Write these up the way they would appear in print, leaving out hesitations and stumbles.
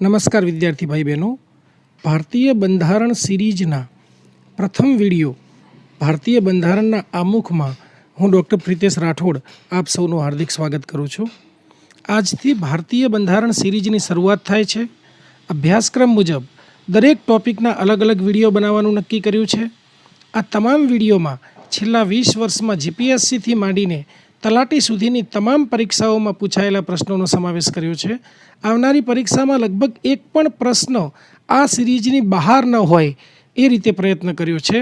નમસ્કાર વિદ્યાર્થી ભાઈ બહેનો, ભારતીય બંધારણ સિરીઝના પ્રથમ વિડીયો ભારતીય બંધારણના આમુખમાં હું ડૉક્ટર પ્રિતેશ રાઠોડ આપ સૌનું હાર્દિક સ્વાગત કરું છું. આજથી ભારતીય બંધારણ સિરીઝની શરૂઆત થાય છે. અભ્યાસક્રમ મુજબ દરેક ટૉપિકના અલગ અલગ વિડીયો બનાવવાનું નક્કી કર્યું છે. આ તમામ વિડીયોમાં છેલ્લા 20 વર્ષમાં જીપીએસસીથી માંડીને તલાટી સુધીની તમામ પરીક્ષાઓમાં પૂછાયેલા પ્રશ્નોનો સમાવેશ કર્યો છે. આવનારી પરીક્ષામાં લગભગ એક પણ પ્રશ્ન આ સિરીઝની બહાર ન હોય એ રીતે પ્રયત્ન કર્યો છે.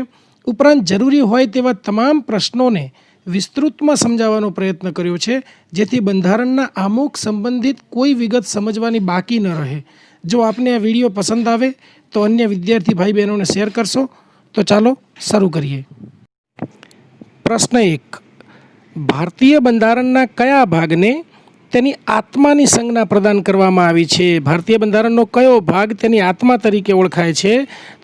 ઉપરાંત જરૂરી હોય તેવા તમામ પ્રશ્નોને વિસ્તૃતમાં સમજાવવાનો પ્રયત્ન કર્યો છે, જેથી બંધારણના આમુખ સંબંધિત કોઈ વિગત સમજવાની બાકી ન રહે. જો આપને આ વિડીયો પસંદ આવે તો અન્ય વિદ્યાર્થી ભાઈ બહેનોને શેર કરશો. તો ચાલો શરૂ કરીએ. પ્રશ્ન 1. ભારતીય બંધારણના કયા ભાગને તેની આત્માની સંજ્ઞા પ્રદાન કરવામાં આવી છે? ભારતીય બંધારણનો કયો ભાગ તેની આત્મા તરીકે ઓળખાય છે?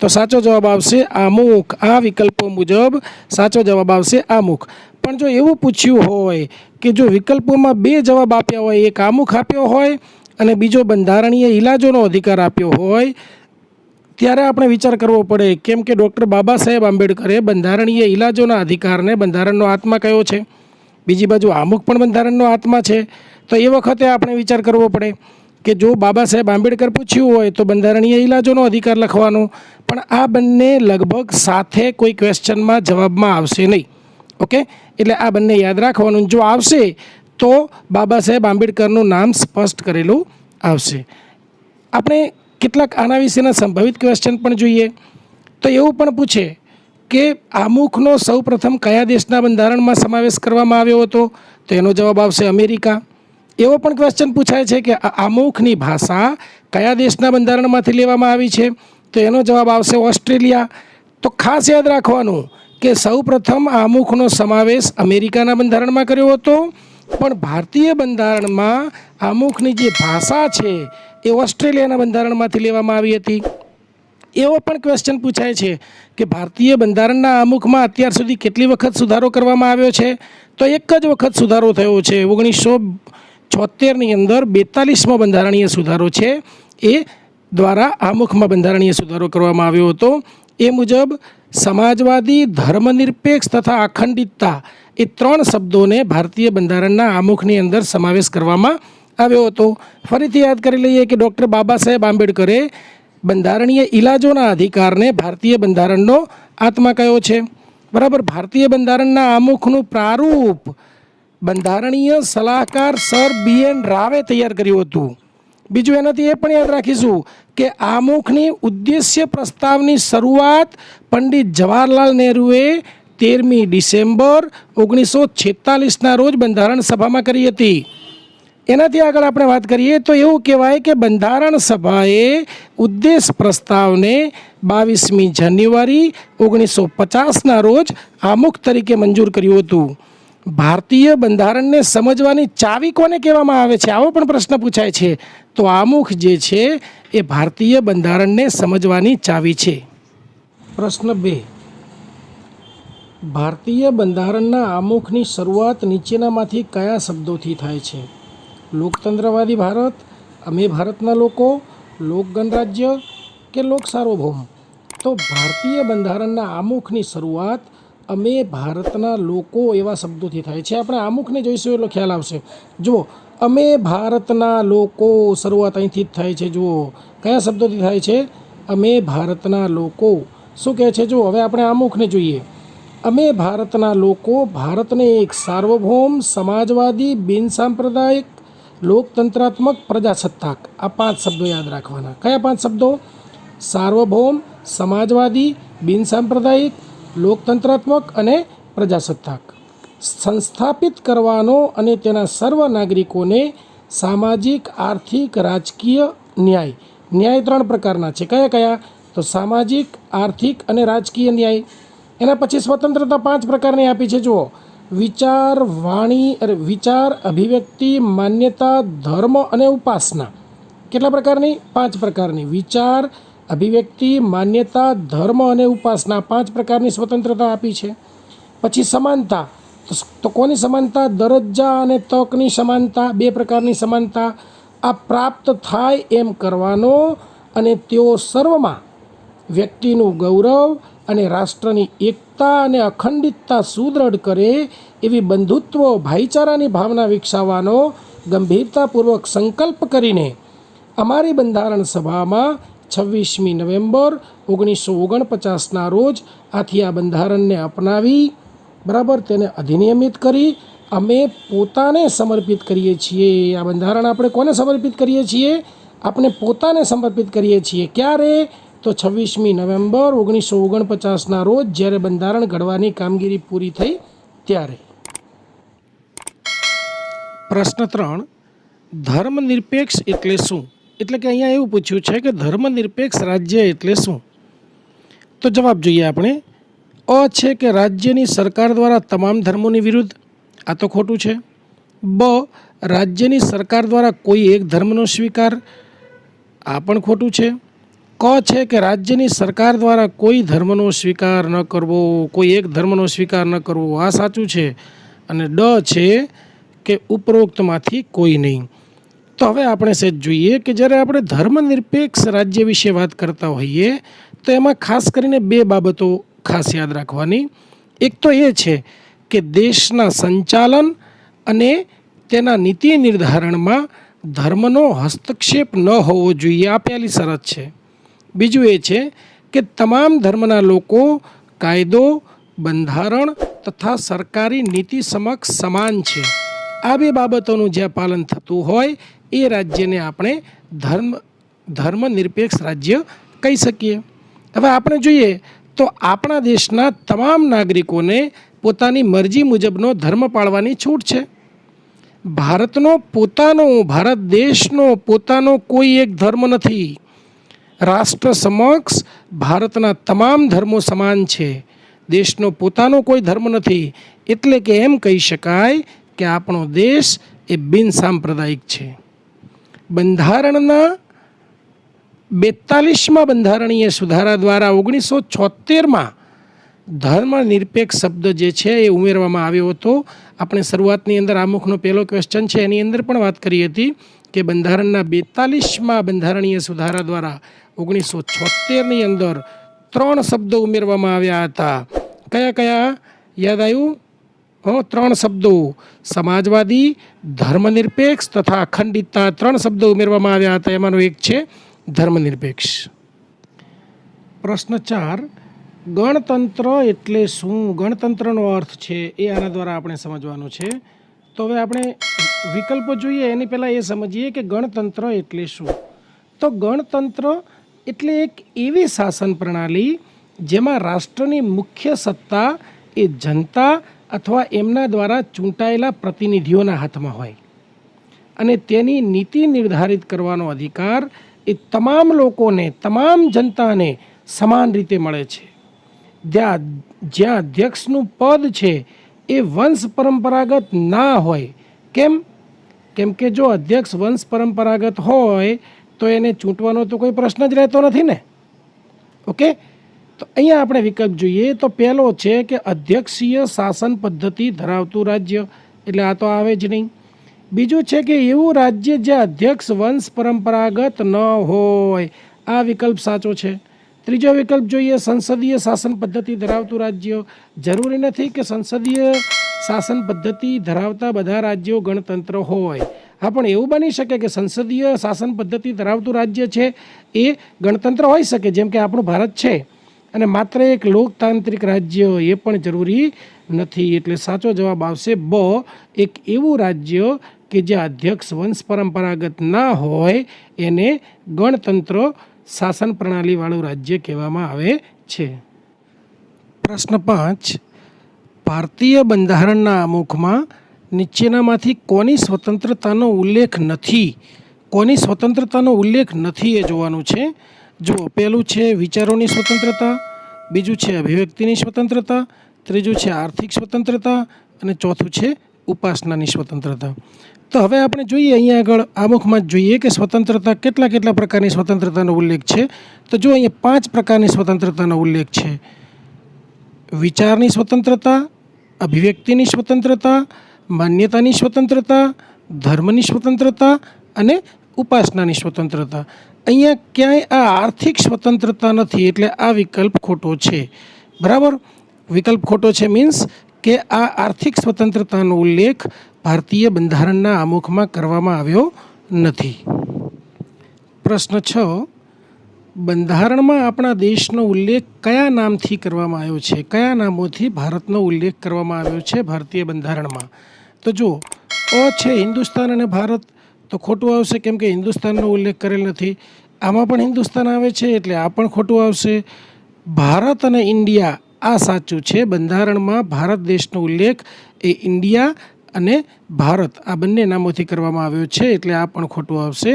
તો સાચો જવાબ આવશે આમુખ. આ વિકલ્પો મુજબ સાચો જવાબ આવશે આમુખ. પણ જો એવું પૂછ્યું હોય કે જો વિકલ્પોમાં 2 જવાબ આપ્યા હોય, એક આમુખ આપ્યો હોય અને બીજો બંધારણીય ઇલાજોનો અધિકાર આપ્યો હોય, ત્યારે આપણે વિચાર કરવો પડે, કેમ કે ડૉક્ટર બાબા સાહેબ આંબેડકરે બંધારણીય ઇલાજોના અધિકારને બંધારણનો આત્મા કયો છે, બીજી બાજુ આમુખ પણ બંધારણનો આત્મા છે. તો એ વખતે આપણે વિચાર કરવો પડે કે જો બાબા સાહેબ આંબેડકર પૂછ્યું હોય તો બંધારણીય ઇલાજોનો અધિકાર લખવાનો, પણ આ બંને લગભગ સાથે કોઈ ક્વેશ્ચનમાં જવાબમાં આવશે નહીં. ઓકે, એટલે આ બંને યાદ રાખવાનું. જો આવશે તો બાબા સાહેબ આંબેડકરનું નામ સ્પષ્ટ કરેલું આવશે. આપણે કેટલાક આના વિશેના સંભવિત ક્વેશ્ચન પણ જોઈએ. તો એવું પણ પૂછે કે આમુખનો સૌપ્રથમ કયા દેશના બંધારણમાં સમાવેશ કરવામાં આવ્યો હતો? તો એનો જવાબ આવશે અમેરિકા. એવો પણ ક્વેશ્ચન પૂછાય છે કે આમુખની ભાષા કયા દેશના બંધારણમાંથી લેવામાં આવી છે? તો એનો જવાબ આવશે ઓસ્ટ્રેલિયા. તો ખાસ યાદ રાખવાનું કે સૌપ્રથમ આમુખનો સમાવેશ અમેરિકાના બંધારણમાં કર્યો હતો, પણ ભારતીય બંધારણમાં આમુખની જે ભાષા છે એ ઓસ્ટ્રેલિયાના બંધારણમાંથી લેવામાં આવી હતી. એવો પણ ક્વેશ્ચન પૂછાય છે કે ભારતીય બંધારણના આમુખમાં અત્યાર સુધી કેટલી વખત સુધારો કરવામાં આવ્યો છે? તો એક જ વખત સુધારો થયો છે. 1976ની અંદર 42મો બંધારણીય સુધારો છે, એ દ્વારા આમુખમાં બંધારણીય સુધારો કરવામાં આવ્યો હતો. એ મુજબ સમાજવાદી, ધર્મનિરપેક્ષ તથા અખંડિતતા એ 3 શબ્દોને ભારતીય બંધારણના આમુખની અંદર સમાવેશ કરવામાં આવ્યો હતો. ફરીથી યાદ કરી લઈએ કે ડૉક્ટર બાબા સાહેબ આંબેડકરે બંધારણીય ઇલાજોના અધિકારને ભારતીય બંધારણનો આત્મા કયો છે? બરાબર. ભારતીય બંધારણના આમુખનું પ્રારૂપ બંધારણીય સલાહકાર સર BN રાવે તૈયાર કર્યું હતું. બીજું એનાથી એ પણ યાદ રાખીશું કે આમુખની ઉદ્દેશ્ય પ્રસ્તાવની શરૂઆત પંડિત જવાહરલાલ નહેરુએ 13મી ડિસેમ્બર 1946ના રોજ બંધારણ સભામાં કરી હતી. એનાથી આગળ આપણે વાત કરીએ તો એવું કહેવાય કે બંધારણ સભાએ ઉદ્દેશ પ્રસ્તાવને 22મી જાન્યુઆરી 1950ના રોજ આમુખ તરીકે મંજૂર કર્યું હતું. ભારતીય બંધારણને સમજવાની ચાવી કોને કહેવામાં આવે છે? આવો પણ પ્રશ્ન પૂછાય છે. તો આમુખ જે છે એ ભારતીય બંધારણને સમજવાની ચાવી છે. પ્રશ્ન 2. ભારતીય બંધારણના આમુખની શરૂઆત નીચેનામાંથી કયા શબ્દોથી થાય છે? લોકતંત્રવાદી ભારત, અમે ભારતના લોકો, લોક ગણરાજ્ય કે લોક સાર્વભૌમ? તો ભારતીય બંધારણના આમુખની શરૂઆત અમે ભારતના લોકો એવા શબ્દોથી થાય છે. આપણે આમુખને જોઈશું એટલો ખ્યાલ આવશે. જુઓ, અમે ભારતના લોકો, શરૂઆત અહીંથી જ થાય છે. જુઓ કયા શબ્દોથી થાય છે? અમે ભારતના લોકો. શું કહે છે? જુઓ, હવે આપણે આમુખને જોઈએ. અમે ભારતના લોકો ભારતને એક સાર્વભૌમ, સમાજવાદી, બિનસાંપ્રદાયિક, લોકતંત્રાત્મક, પ્રજાસત્તાક, આ 5 શબ્દો યાદ રાખવાના. કયા 5 શબ્દો? સાર્વભૌમ, સમાજવાદી, બિનસાંપ્રદાયિક, લોકતંત્રાત્મક અને પ્રજાસત્તાક. સંસ્થાપિત કરવાનો અને તેના સર્વ નાગરિકોને સામાજિક, આર્થિક, રાજકીય ન્યાય. ન્યાય 3 પ્રકારના છે. કયા કયા? તો સામાજિક, આર્થિક અને રાજકીય ન્યાય. એના પછી સ્વતંત્રતા 5 પ્રકારની આપી છે. જુઓ, વિચાર, વિચાર, અભિવ્યક્તિ, માન્યતા, ધર્મ અને ઉપાસના. કેટલા પ્રકારની? 5 પ્રકારની. વિચાર, અભિવ્યક્તિ, માન્યતા, ધર્મ અને ઉપાસના, 5 પ્રકારની સ્વતંત્રતા આપી છે. પછી સમાનતા. તો કોની સમાનતા? દરજ્જા અને તકની સમાનતા, 2 પ્રકારની સમાનતા. આ પ્રાપ્ત થાય એમ કરવાનો અને તેઓ સર્વમાં વ્યક્તિનું ગૌરવ અને રાષ્ટ્રની એકતા અને અખંડિતતા સુદૃઢ કરે એવી બંધુત્વ ભાઈચારાની ભાવના વિકસાવવાનો ગંભીરતાપૂર્વક સંકલ્પ કરીને અમારી બંધારણ સભામાં 26મી નવેમ્બર 1949ના રોજ આથી આ બંધારણને અપનાવી બરાબર તેને અધિનિયમિત કરી અમે પોતાને સમર્પિત કરીએ છીએ. આ બંધારણ આપણે કોને સમર્પિત કરીએ છીએ? આપણે પોતાને સમર્પિત કરીએ છીએ. ક્યારે? તો 26મી નવેમ્બર 1949ના રોજ જ્યારે બંધારણ ઘડવાની કામગીરી પૂરી થઈ ત્યારે. પ્રશ્ન 3, ધર્મનિરપેક્ષ એટલે શું? એટલે કે અહીંયા એવું પૂછ્યું છે કે ધર્મનિરપેક્ષ રાજ્ય એટલે શું? તો જવાબ જોઈએ આપણે. અ છે કે રાજ્યની સરકાર દ્વારા તમામ ધર્મોની વિરુદ્ધ, આ તો ખોટું છે. બ, રાજ્યની સરકાર દ્વારા કોઈ એક ધર્મનો સ્વીકાર, આ પણ ખોટું છે. ક છે કે રાજ્યની સરકાર દ્વારા કોઈ ધર્મનો સ્વીકાર ન કરવો, કોઈ એક ધર્મનો સ્વીકાર ન કરવો, આ સાચું છે. અને ડ છે કે ઉપરોક્તમાંથી કોઈ નહીં. તો હવે આપણે સહેજ જોઈએ કે જ્યારે આપણે ધર્મનિરપેક્ષ રાજ્ય વિશે વાત કરતા હોઈએ તો એમાં ખાસ કરીને બે બાબતો ખાસ યાદ રાખવાની. એક તો એ છે કે દેશના સંચાલન અને તેના નીતિ નિર્ધારણમાં ધર્મનો હસ્તક્ષેપ ન હોવો જોઈએ, આ પહેલી શરત છે. બીજું એ છે કે તમામ ધર્મના લોકો કાયદો, બંધારણ તથા સરકારી નીતિ સમક્ષ સમાન છે. આ બે બાબતોનું જ્યાં પાલન થતું હોય એ રાજ્યને આપણે ધર્મનિરપેક્ષ રાજ્ય કહી શકીએ. હવે આપણે જોઈએ તો આપણા દેશના તમામ નાગરિકોને પોતાની મરજી મુજબનો ધર્મ પાળવાની છૂટ છે. ભારત દેશનો પોતાનો કોઈ એક ધર્મ નથી. રાષ્ટ્ર સમક્ષ ભારતના તમામ ધર્મો સમાન છે. દેશનો પોતાનો કોઈ ધર્મ નથી. એટલે કે એમ કહી શકાય કે આપણો દેશ એ બિનસાંપ્રદાયિક છે. બંધારણના 42મા બંધારણીય સુધારા દ્વારા 1976માં ધર્મનિરપેક્ષ શબ્દ જે છે એ ઉમેરવામાં આવ્યો હતો. આપણે શરૂઆતની અંદર આમુખનો પહેલો ક્વેશ્ચન છે એની અંદર પણ વાત કરી હતી કે બંધારણના 42મા બંધારણીય સુધારા દ્વારા 1976ની અંદર 3 શબ્દો ઉમેરવામાં આવ્યા હતા. કયા કયા યાદ આવ્યું? 3 શબ્દો: સમાજવાદી, ધર્મનિરપેક્ષ તથા અખંડિતતા. 3 શબ્દો ઉમેરવામાં આવ્યા હતા. એમાંનો એક છે ધર્મનિરપેક્ષ. પ્રશ્ન 4, ગણતંત્ર એટલે શું? ગણતંત્રનો અર્થ છે એ આના દ્વારા આપણે સમજવાનું છે. તો હવે આપણે વિકલ્પો જોઈએ એની પહેલાં એ સમજીએ કે ગણતંત્ર એટલે શું. તો ગણતંત્ર એટલે એક એવી શાસન પ્રણાલી જેમાં રાષ્ટ્રની મુખ્ય સત્તા એ જનતા અથવા એમના દ્વારા ચૂંટાયેલા પ્રતિનિધિઓના હાથમાં હોય અને તેની નીતિ નિર્ધારિત કરવાનો અધિકાર એ તમામ લોકોને, તમામ જનતાને સમાન રીતે મળે છે. જ્યાં અધ્યક્ષનું પદ છે એ વંશ પરંપરાગત ના હોય. કેમ કે જો અધ્યક્ષ વંશ પરંપરાગત હોય તો એને ચૂંટવાનો તો કોઈ પ્રશ્ન જ રહેતો નથી ને. ઓકે, તો અહીંયા આપણે વિકલ્પ જોઈએ તો પહેલો છે કે અધ્યક્ષીય શાસન પદ્ધતિ ધરાવતું રાજ્ય, એટલે આ તો આવે જ નહીં. બીજું છે કે એવું રાજ્ય જ્યાં અધ્યક્ષ વંશ પરંપરાગત ન હોય, આ વિકલ્પ સાચો છે. ત્રીજો વિકલ્પ જોઈએ સંસદીય શાસન પદ્ધતિ ધરાવતું રાજ્ય. જરૂરી નથી કે સંસદીય શાસન પદ્ધતિ ધરાવતા બધા રાજ્યો ગણતંત્ર હોય. હા, પણ એવું બની શકે કે સંસદીય શાસન પદ્ધતિ ધરાવતું રાજ્ય છે એ ગણતંત્ર હોઈ શકે, જેમ કે આપણું ભારત છે. અને માત્ર એક લોકતાંત્રિક રાજ્ય એ પણ જરૂરી નથી. એટલે સાચો જવાબ આવશે બ, એક એવું રાજ્ય કે જે અધ્યક્ષ વંશ પરંપરાગત ના હોય એને ગણતંત્ર શાસન પ્રણાલીવાળું રાજ્ય કહેવામાં આવે છે. પ્રશ્ન 5, ભારતીય બંધારણના આમુખમાં નીચેનામાંથી કોની સ્વતંત્રતાનો ઉલ્લેખ નથી? કોની સ્વતંત્રતાનો ઉલ્લેખ નથી એ જોવાનું છે. જો પહેલું છે વિચારોની સ્વતંત્રતા, બીજું છે અભિવ્યક્તિની સ્વતંત્રતા, ત્રીજું છે આર્થિક સ્વતંત્રતા અને ચોથું છે ઉપાસનાની સ્વતંત્રતા. તો હવે આપણે જોઈએ અહીંયા આગળ આમુખમાં જ જોઈએ કે સ્વતંત્રતા કેટલા પ્રકારની સ્વતંત્રતાનો ઉલ્લેખ છે. તો જો અહીંયા 5 પ્રકારની સ્વતંત્રતાનો ઉલ્લેખ છે: વિચારની સ્વતંત્રતા, અભિવ્યક્તિની સ્વતંત્રતા, માન્યતાની સ્વતંત્રતા, ધર્મની સ્વતંત્રતા અને ઉપાસનાની સ્વતંત્રતા. અહીંયા ક્યાંય આ આર્થિક સ્વતંત્રતા નથી, એટલે આ વિકલ્પ ખોટો છે. બરાબર, વિકલ્પ ખોટો છે મીન્સ કે આ આર્થિક સ્વતંત્રતાનો ઉલ્લેખ ભારતીય બંધારણના આમુખમાં કરવામાં આવ્યો નથી. પ્રશ્ન 6, બંધારણમાં આપણા દેશનો ઉલ્લેખ કયા નામથી કરવામાં આવ્યો છે? કયા નામોથી ભારતનો ઉલ્લેખ કરવામાં આવ્યો છે ભારતીય બંધારણમાં? તો જો અ છે હિન્દુસ્તાન અને ભારત, તો ખોટું આવશે કેમ કે હિન્દુસ્તાનનો ઉલ્લેખ કરેલ નથી. આમાં પણ હિન્દુસ્તાન આવે છે એટલે આ પણ ખોટું આવશે. ભારત અને ઇન્ડિયા આ સાચું છે. બંધારણમાં ભારત દેશનો ઉલ્લેખ એ ઇન્ડિયા અને ભારત આ બંને નામોથી કરવામાં આવ્યો છે એટલે આ પણ ખોટું આવશે.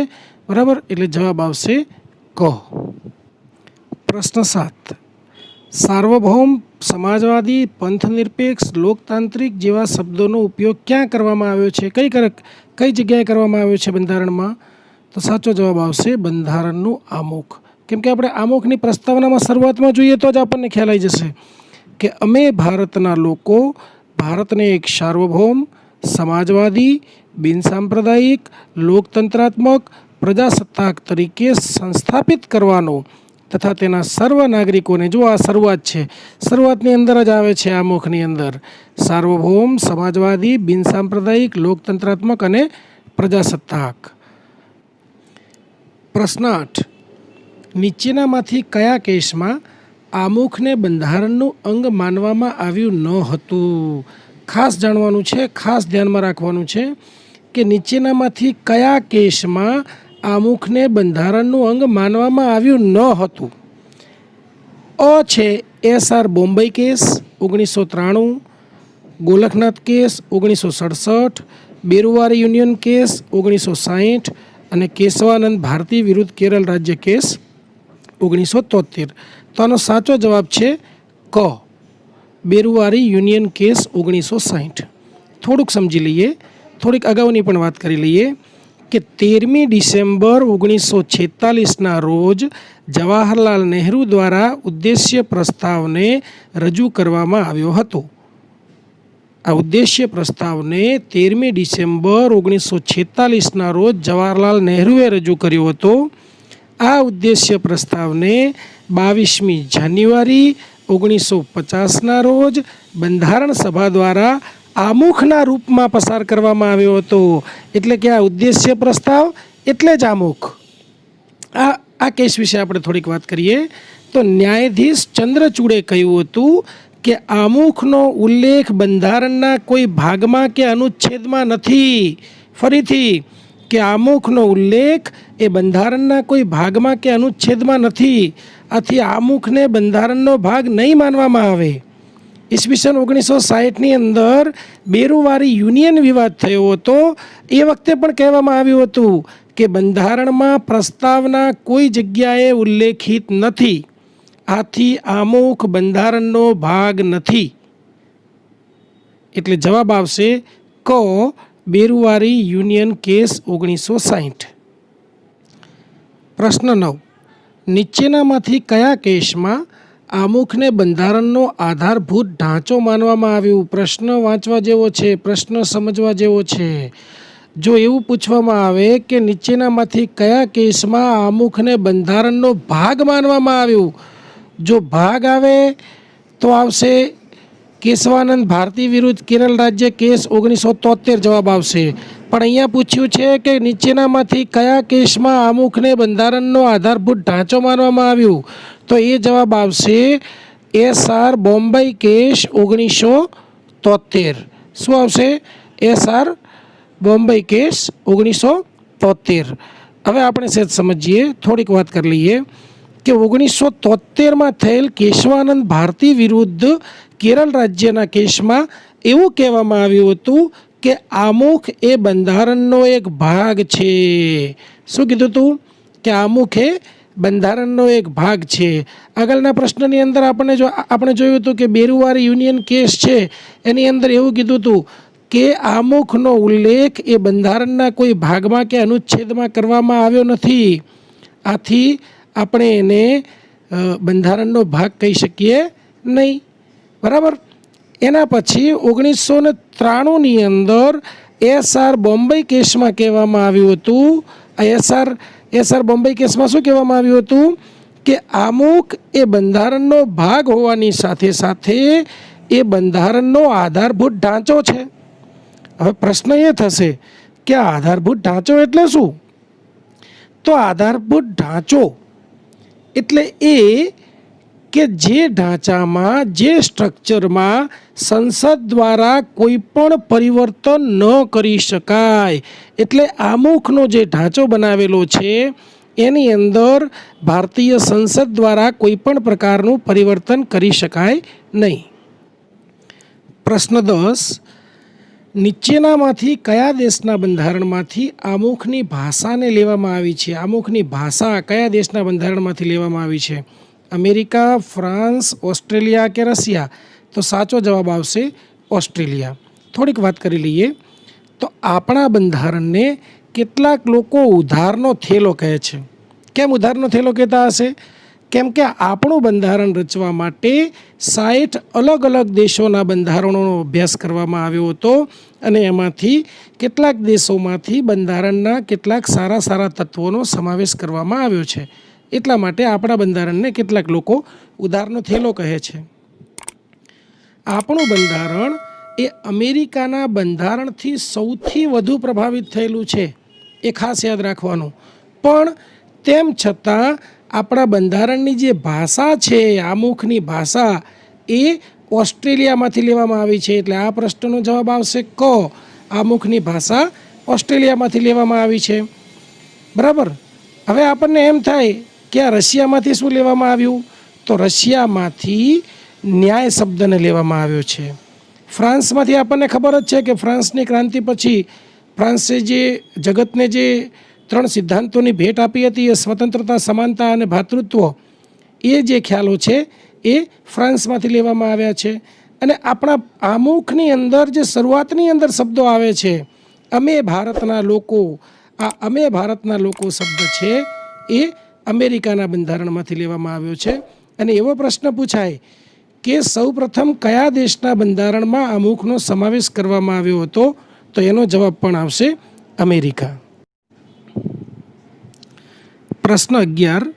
બરાબર, એટલે જવાબ આવશે ક. પ્રશ્ન 7, સાર્વભૌમ, સમાજવાદી, પંથનિરપેક્ષ, લોકતાંત્રિક જેવા શબ્દોનો ઉપયોગ ક્યાં કરવામાં આવ્યો છે? કઈ જગ્યાએ કરવામાં આવ્યો છે બંધારણમાં? તો સાચો જવાબ આવશે બંધારણનું આમુખ. કેમ કે આપણે આમુખની પ્રસ્તાવનામાં શરૂઆતમાં જોઈએ તો જ આપણને ખ્યાલ આવી જશે કે અમે ભારતના લોકો ભારતને એક સાર્વભૌમ, સમાજવાદી, બિનસાંપ્રદાયિક, લોકતંત્રાત્મક, પ્રજાસત્તાક તરીકે સંસ્થાપિત કરવાનો તથા તેના સર્વ નાગરિકોને, જો આ શરૂઆત છે, શરૂઆતની અંદર જ આવે છે આમુખની અંદર સાર્વભૌમ, સમાજવાદી, બિનસાંપ્રદાયિક, લોકતંત્રાત્મક અને પ્રજાસત્તાક. પ્રશ્ન 8, નીચેનામાંથી કયા કેસમાં આમુખને બંધારણનું અંગ માનવામાં આવ્યું ન હતું? ખાસ જાણવાનું છે, ખાસ ધ્યાનમાં રાખવાનું છે કે નીચેનામાંથી કયા કેસમાં આમુખને બંધારણનું અંગ માનવામાં આવ્યું ન હતું? અ છે SR Bombay case 1993, Golaknath case 1967, Berubari union case 1960 અને કેશવાનંદ ભારતી વિરુદ્ધ કેરળ રાજ્ય કેસ 1973. તો આનો સાચો જવાબ છે ક, બેરુવારી યુનિયન કેસ 1960. થોડુંક સમજી લઈએ, થોડીક અગાઉની પણ વાત કરી લઈએ કે 13મી ડિસેમ્બર 1946ના રોજ જવાહરલાલ નહેરુ દ્વારા ઉદ્દેશ્ય પ્રસ્તાવને રજૂ કરવામાં આવ્યો હતો. આ ઉદ્દેશ્ય પ્રસ્તાવને 13મી ડિસેમ્બર 1946ના રોજ જવાહરલાલ નહેરુએ રજૂ કર્યો હતો. આ ઉદ્દેશ્ય પ્રસ્તાવને 22મી જાન્યુઆરી 1950ના રોજ બંધારણ સભા દ્વારા આમુખના રૂપમાં પસાર કરવામાં આવ્યો હતો. એટલે કે આ ઉદ્દેશ્ય પ્રસ્તાવ એટલે જ આમુખ. આ કેસ વિશે આપણે થોડીક વાત કરીએ તો ન્યાયાધીશ ચંદ્રચૂડે કહ્યું હતું કે આમુખનો ઉલ્લેખ બંધારણના કોઈ ભાગમાં કે અનુચ્છેદમાં નથી. ફરીથી કે આમુખનો ઉલ્લેખ એ બંધારણના કોઈ ભાગમાં કે અનુચ્છેદમાં નથી. આથી આમુખને બંધારણનો ભાગ નહીં માનવામાં આવે. ઈસવીસન 1960ની અંદર બેરુવારી યુનિયન વિવાદ થયો હતો. એ વખતે પણ કહેવામાં આવ્યું હતું કે બંધારણમાં પ્રસ્તાવના કોઈ જગ્યાએ ઉલ્લેખિત નથી. આથી આમુખ બંધારણનો ભાગ નથી. એટલે જવાબ આવશે ક, બેરુવારી યુનિયન કેસ 1960. પ્રશ્ન 9, નીચેનામાંથી કયા કેસમાં આમુખને બંધારણનો આધારભૂત ઢાંચો માનવામાં આવ્યું? પ્રશ્ન વાંચવા જેવો છે, પ્રશ્ન સમજવા જેવો છે. જો એવું પૂછવામાં આવે કે નીચેનામાંથી કયા કેસમાં આમુખને બંધારણનો ભાગ માનવામાં આવ્યું, જો ભાગ આવે તો આવશે કેશવાનંદ ભારતી વિરુદ્ધ કેરળ રાજ્ય કેસ 1973 જવાબ આવશે. પણ અહીંયા પૂછ્યું છે કે નીચેનામાંથી કયા કેસમાં આમુખને બંધારણનો આધારભૂત ઢાંચો માનવામાં આવ્યું, તો એ જવાબ આવશે SR બોમ્બે કેસ 1973. શું આવશે? SR Bombay case 1973. હવે આપણે સહેજ સમજીએ, થોડીક વાત કરી લઈએ કે 1973માં થયેલ કેશવાનંદ ભારતી વિરુદ્ધ કેરળ રાજ્યના કેસમાં એવું કહેવામાં આવ્યું હતું કે આમુખ એ બંધારણનો એક ભાગ છે. શું કીધું હતું? કે આમુખ એ બંધારણનો એક ભાગ છે. આગળના પ્રશ્નની અંદર આપણે જોયું હતું કે બેરુવારી યુનિયન કેસ છે એની અંદર એવું કીધું હતું કે આમુખનો ઉલ્લેખ એ બંધારણના કોઈ ભાગમાં કે અનુચ્છેદમાં કરવામાં આવ્યો નથી. આથી આપણે એને બંધારણનો ભાગ કહી શકીએ નહીં. બરાબર. એના પછી 1993ની અંદર SR બોમ્બે કેસમાં કહેવામાં આવ્યું હતું આ એસઆર બોમ્બે કેસમાં શું કહેવામાં આવ્યું હતું કે આમુખ એ બંધારણનો ભાગ હોવાની સાથે સાથે એ બંધારણનો આધારભૂત ઢાંચો છે. હવે પ્રશ્ન એ થશે કે આધારભૂત ઢાંચો એટલે શું? તો આધારભૂત ઢાંચો એટલે એ કે જે ઢાંચામાં, જે સ્ટ્રક્ચરમાં સંસદ દ્વારા કોઈ પણ પરિવર્તન ન કરી શકાય. એટલે આમુખનો જે ઢાંચો બનાવેલો છે એની અંદર ભારતીય સંસદ દ્વારા કોઈ પણ પ્રકારનું પરિવર્તન કરી શકાય નહીં. પ્રશ્ન 10. નીચેનામાંથી કયા દેશના બંધારણમાંથી આમુખની ભાષાને લેવામાં આવી છે? આમુખની ભાષા કયા દેશના બંધારણમાંથી લેવામાં આવી છે? અમેરિકા, ફ્રાન્સ, ઓસ્ટ્રેલિયા કે રશિયા? તો સાચો જવાબ આવશે ઓસ્ટ્રેલિયા. થોડીક વાત કરી લઈએ તો આપણા બંધારણને કેટલાક લોકો ઉધારનો થેલો કહે છે. કેમ ઉધારનો થેલો કહેતા હશે? કેમ કે આપણું બંધારણ રચવા માટે 60 અલગ અલગ દેશોના બંધારણોનો અભ્યાસ કરવામાં આવ્યો હતો અને એમાંથી કેટલાક દેશોમાંથી બંધારણના કેટલાક સારા તત્વોનો સમાવેશ કરવામાં આવ્યો છે. એટલા માટે આપણા બંધારણને કેટલાક લોકો ઉધારનો થેલો કહે છે. આપણું બંધારણ એ અમેરિકાના બંધારણથી સૌથી વધુ પ્રભાવિત થયેલું છે, એ ખાસ યાદ રાખવાનું. પણ તેમ છતાં આપણા બંધારણની જે ભાષા છે, આમુખની ભાષા, એ ઓસ્ટ્રેલિયામાંથી લેવામાં આવી છે. એટલે આ પ્રશ્નનો જવાબ આવશે ક. આમુખની ભાષા ઓસ્ટ્રેલિયામાંથી લેવામાં આવી છે. બરાબર. હવે આપણને એમ થાય કે આ રશિયામાંથી શું લેવામાં આવ્યું? તો રશિયામાંથી ન્યાય શબ્દને લેવામાં આવ્યો છે. ફ્રાન્સમાંથી આપણને ખબર જ છે કે ફ્રાન્સની ક્રાંતિ પછી ફ્રાન્સે જે જગતને જે 3 સિદ્ધાંતોની ભેટ આપી હતી, એ સ્વતંત્રતા, સમાનતા અને ભાતૃત્વ, એ જે ખ્યાલો છે એ ફ્રાન્સમાંથી લેવામાં આવ્યા છે. અને આપણા આમુખની અંદર જે શરૂઆતની અંદર શબ્દો આવે છે, અમે ભારતના લોકો, આ અમે ભારતના લોકો શબ્દ છે એ અમેરિકાના બંધારણમાંથી લેવામાં આવ્યો છે. અને એવો પ્રશ્ન પૂછાય કે સૌપ્રથમ કયા દેશના બંધારણમાં આમુખનો સમાવેશ કરવામાં આવ્યો હતો? તો એનો જવાબ પણ આવશે અમેરિકા. પ્રશ્ન 11.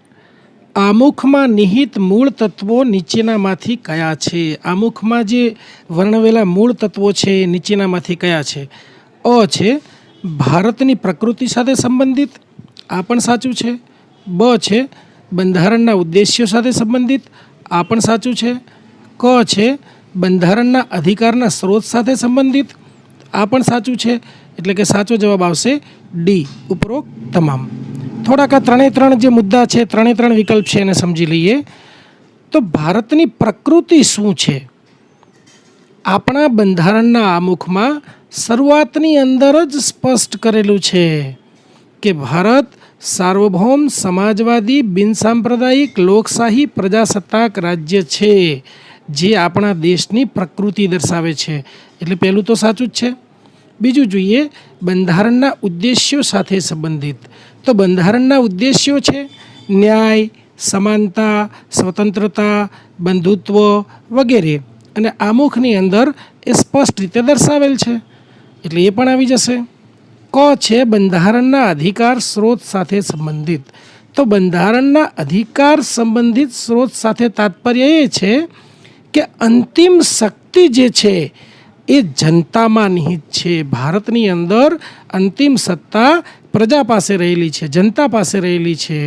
આમુખમાં નિહિત મૂળ તત્વો નીચેનામાંથી કયા છે? આમુખમાં જે વર્ણવેલા મૂળ તત્વો છે એ નીચેનામાંથી કયા છે? અ છે ભારતની પ્રકૃતિ સાથે સંબંધિત, આ પણ સાચું છે. બ છે બંધારણના ઉદ્દેશ્યો સાથે સંબંધિત, આ પણ સાચું છે. ક છે બંધારણના અધિકારના સ્ત્રોત સાથે સંબંધિત, આ પણ સાચું છે. એટલે કે સાચો જવાબ આવશે ડી, ઉપરોક્ત તમામ. થોડાક આ 3 જે મુદ્દા છે, 3 વિકલ્પ છે એને સમજી લઈએ. તો ભારતની પ્રકૃતિ શું છે? આપણા બંધારણના આમુખમાં શરૂઆતની અંદર જ સ્પષ્ટ કરેલું છે કે ભારત સાર્વભૌમ, સમાજવાદી, બિનસાંપ્રદાયિક, લોકશાહી, પ્રજાસત્તાક રાજ્ય છે, જે આપણા દેશની પ્રકૃતિ દર્શાવે છે. એટલે પહેલું તો સાચું જ છે. બીજું જોઈએ બંધારણના ઉદ્દેશ્યો સાથે સંબંધિત. તો બંધારણના ઉદ્દેશ્યો છે ન્યાય, સમાનતા, સ્વતંત્રતા, બંધુત્વ વગેરે. અને આમુખની અંદર એ સ્પષ્ટ રીતે દર્શાવેલ છે, એટલે એ પણ આવી જશે. ક છે બંધારણના અધિકાર સ્ત્રોત સાથે સંબંધિત. તો બંધારણના અધિકાર સંબંધિત સ્ત્રોત સાથે તાત્પર્ય એ છે કે અંતિમ શક્તિ જે છે એ જનતામાં નિહિત છે. ભારતની અંદર અંતિમ સત્તા પ્રજા પાસે રહેલી છે, જનતા પાસે રહેલી છે.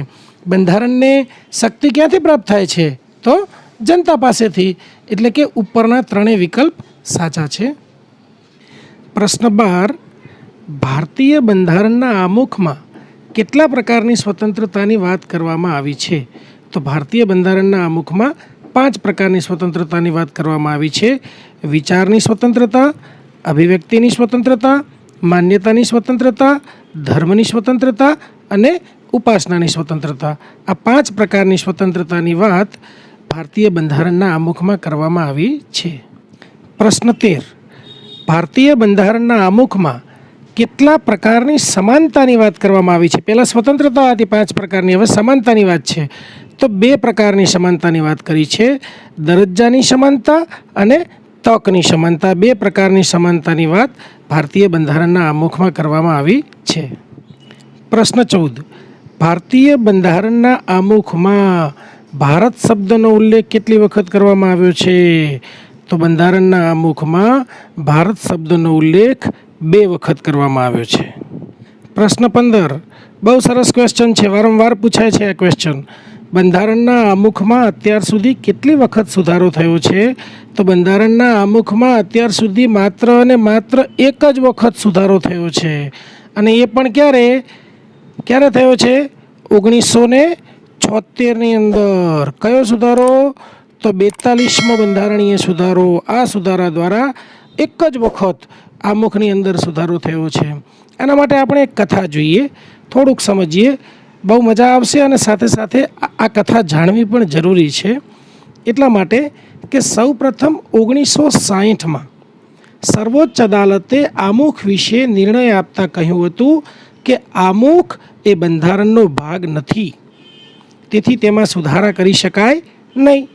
બંધારણને શક્તિ ક્યાંથી પ્રાપ્ત થાય છે? તો જનતા પાસેથી. એટલે કે ઉપરના 3 વિકલ્પ સાચા છે. પ્રશ્ન 12. ભારતીય બંધારણના આમુખમાં કેટલા પ્રકારની સ્વતંત્રતાની વાત કરવામાં આવી છે? તો ભારતીય બંધારણના આમુખમાં 5 પ્રકારની સ્વતંત્રતાની વાત કરવામાં આવી છે. વિચારની સ્વતંત્રતા, અભિવ્યક્તિની સ્વતંત્રતા, માન્યતાની સ્વતંત્રતા, ધર્મની સ્વતંત્રતા અને ઉપાસનાની સ્વતંત્રતા. આ 5 પ્રકારની સ્વતંત્રતાની વાત ભારતીય બંધારણના આમુખમાં કરવામાં આવી છે. પ્રશ્ન 13. ભારતીય બંધારણના આમુખમાં કેટલા પ્રકારની સમાનતાની વાત કરવામાં આવી છે? પહેલાં સ્વતંત્રતા હતી 5 પ્રકારની, હવે સમાનતાની વાત છે. તો 2 પ્રકારની સમાનતાની વાત કરી છે. દરજ્જાની સમાનતા અને તકની સમાનતા. 2 પ્રકારની સમાનતાની વાત ભારતીય બંધારણના આમુખમાં કરવામાં આવી છે. પ્રશ્ન 14. ભારતીય બંધારણના આમુખમાં ભારત શબ્દનો ઉલ્લેખ કેટલી વખત કરવામાં આવ્યો છે? તો બંધારણના આમુખમાં ભારત શબ્દનો ઉલ્લેખ 2 વખત કરવામાં આવ્યો છે. પ્રશ્ન 15. બહુ સરસ ક્વેશ્ચન છે, વારંવાર પૂછાય છે આ ક્વેશ્ચન. બંધારણના આમુખમાં અત્યાર સુધી કેટલી વખત સુધારો થયો છે? તો બંધારણના આમુખમાં અત્યાર સુધી માત્ર અને માત્ર 1 જ વખત સુધારો થયો છે. અને એ પણ ક્યારે થયો છે? 1976ની અંદર. કયો સુધારો? તો 42મો બંધારણીય સુધારો. આ સુધારા દ્વારા 1 જ વખત આમુખની અંદર સુધારો થયો છે. એના માટે આપણે એક કથા જોઈએ, થોડુંક સમજીએ, બહુ મજા આવશે. અને સાથે સાથે આ કથા જાણવી પણ જરૂરી છે. એટલા માટે કે સૌ પ્રથમ 1960માં સર્વોચ્ચ અદાલતે આમુખ વિશે નિર્ણય આપતા કહ્યું હતું કે આમુખ એ બંધારણનો ભાગ નથી, તેથી તેમાં સુધારા કરી શકાય નહીં.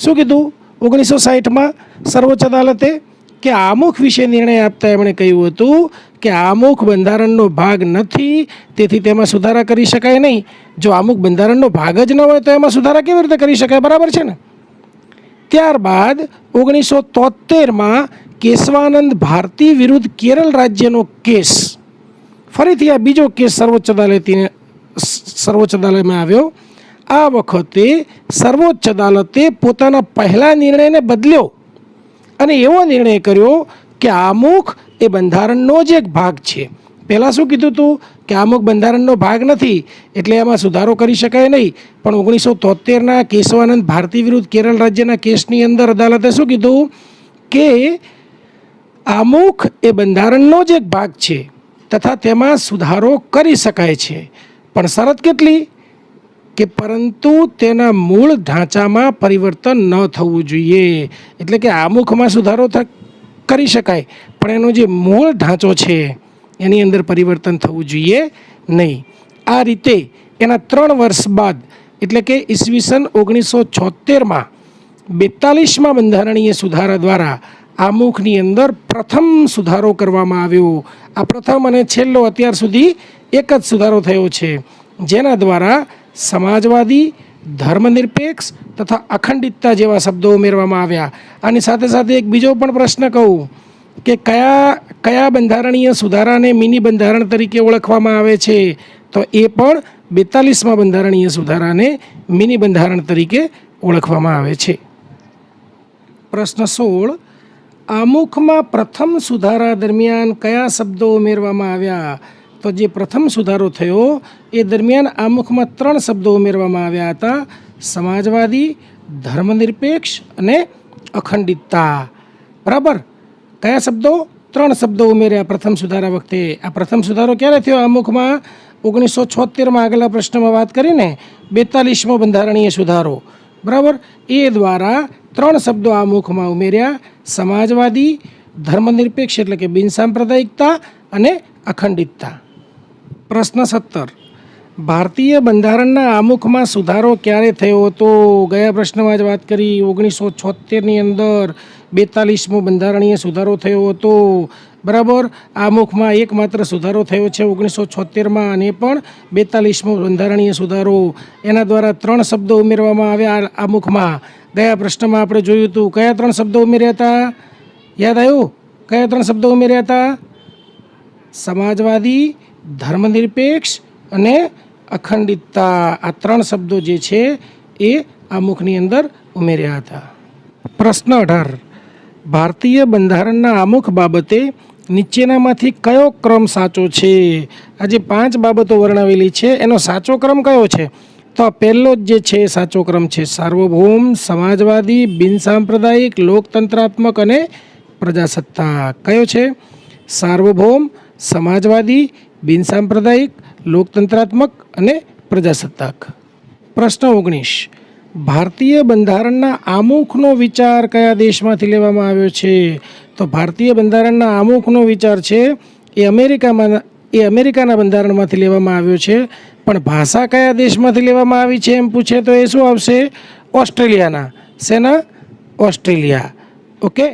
શું કીધું 1960માં સર્વોચ્ચ અદાલતે? કે આમુખ વિશે નિર્ણય આપતા એમણે કહ્યું હતું કે આમુખ બંધારણનો ભાગ નથી, તેથી તેમાં સુધારા કરી શકાય નહીં. જો આમુખ બંધારણનો ભાગ જ ન હોય તો એમાં સુધારા કેવી રીતે કરી શકાય? બરાબર છે ને? ત્યારબાદ 1973માં કેશવાનંદ ભારતી વિરુદ્ધ કેરળ રાજ્યનો કેસ, ફરીથી આ બીજો કેસ સર્વોચ્ચ અદાલતમાં આવ્યો. આ વખતે સર્વોચ્ચ અદાલતે પોતાના પહેલા નિર્ણયને બદલ્યો અને એવો નિર્ણય કર્યો કે આમુખ એ બંધારણનો જ એક ભાગ છે. પહેલાં શું કીધું હતું કે આમુખ બંધારણનો ભાગ નથી, એટલે એમાં સુધારો કરી શકાય નહીં. પણ 1973ના કેશવાનંદ ભારતી વિરુદ્ધ કેરળ રાજ્યના કેસની અંદર અદાલતે શું કીધું કે આમુખ એ બંધારણનો જ એક ભાગ છે તથા તેમાં સુધારો કરી શકાય છે, પણ શરત કેટલી? કે પરંતુ તેના મૂળ ઢાંચામાં પરિવર્તન ન થવું જોઈએ. એટલે કે આમુખમાં સુધારો કરી શકાય, પણ એનો જે મૂળ ઢાંચો છે એની અંદર પરિવર્તન થવું જોઈએ નહીં. આ રીતે એના 3 વર્ષ બાદ, એટલે કે ઈસવીસન 1976માં 42મા બંધારણીય સુધારા દ્વારા આમુખની અંદર પ્રથમ સુધારો કરવામાં આવ્યો. આ પ્રથમ અને છેલ્લો અત્યાર સુધી એક જ સુધારો થયો છે, જેના દ્વારા સમાજવાદી, ધર્મનિરપેક્ષ તથા અખંડિતતા જેવા શબ્દો ઉમેરવામાં આવ્યા. આની સાથે સાથે એક બીજો પણ પ્રશ્ન કહું કે કયા બંધારણીય સુધારાને મિની બંધારણ તરીકે ઓળખવામાં આવે છે? તો એ પણ 42મા બંધારણીય સુધારાને મિની બંધારણ તરીકે ઓળખવામાં આવે છે. પ્રશ્ન 16. આમુખમાં પ્રથમ સુધારા દરમિયાન કયા શબ્દો ઉમેરવામાં આવ્યા? તો જે પ્રથમ સુધારો થયો એ દરમિયાન આમુખમાં 3 શબ્દો ઉમેરવામાં આવ્યા હતા: સમાજવાદી, ધર્મનિરપેક્ષ અને અખંડિતતા. બરાબર? કયા શબ્દો? 3 શબ્દો ઉમેર્યા પ્રથમ સુધારા વખતે. આ પ્રથમ સુધારો ક્યારે થયો આમુખમાં? 1976માં આગલા પ્રશ્નમાં વાત કરીને 42મો બંધારણીય સુધારો. બરાબર? એ દ્વારા 3 શબ્દો આમુખમાં ઉમેર્યા: સમાજવાદી, ધર્મનિરપેક્ષ એટલે કે બિનસાંપ્રદાયિકતા અને અખંડિતતા. પ્રશ્ન 17. ભારતીય બંધારણના આમુખમાં સુધારો ક્યારે થયો હતો? ગયા પ્રશ્નમાં જ વાત કરી, 1976ની અંદર 42મો બંધારણીય સુધારો થયો હતો. બરાબર? આમુખમાં એકમાત્ર સુધારો થયો છે 1976માં, અને પણ 42મો બંધારણીય સુધારો. એના દ્વારા 3 શબ્દો ઉમેરવામાં આવ્યા આમુખમાં. ગયા પ્રશ્નમાં આપણે જોયું હતું કયા 3 શબ્દો ઉમેર્યા હતા? યાદ આવ્યું? કયા 3 શબ્દો ઉમેર્યા હતા? સમાજવાદી, ધર્મનિરપેક્ષ અને અખંડિતતા. આ 3 શબ્દો જે છે એ આમુખની અંદર ઉમેર્યા હતા. પ્રશ્ન 18. ભારતીય બંધારણના આમુખ બાબતે નીચેનામાંથી કયો ક્રમ સાચો છે? આ જે 5 બાબતો વર્ણવેલી છે એનો સાચો ક્રમ કયો છે? તો આ પહેલો જ જે છે સાચો ક્રમ છે સાર્વભૌમ, સમાજવાદી, બિનસાંપ્રદાયિક, લોકતંત્રાત્મક અને પ્રજાસત્તાક. કયો છે? સાર્વભૌમ, સમાજવાદી, બિનસાંપ્રદાયિક, લોકતંત્રાત્મક અને પ્રજાસત્તાક. પ્રશ્ન 19. ભારતીય બંધારણના આમુખનો વિચાર કયા દેશમાંથી લેવામાં આવ્યો છે? તો ભારતીય બંધારણના આમુખનો વિચાર છે એ અમેરિકાના બંધારણમાંથી લેવામાં આવ્યો છે. પણ ભાષા કયા દેશમાંથી લેવામાં આવી છે એમ પૂછે તો એ શું આવશે? ઓસ્ટ્રેલિયાના. શેના? ઓસ્ટ્રેલિયા. ઓકે.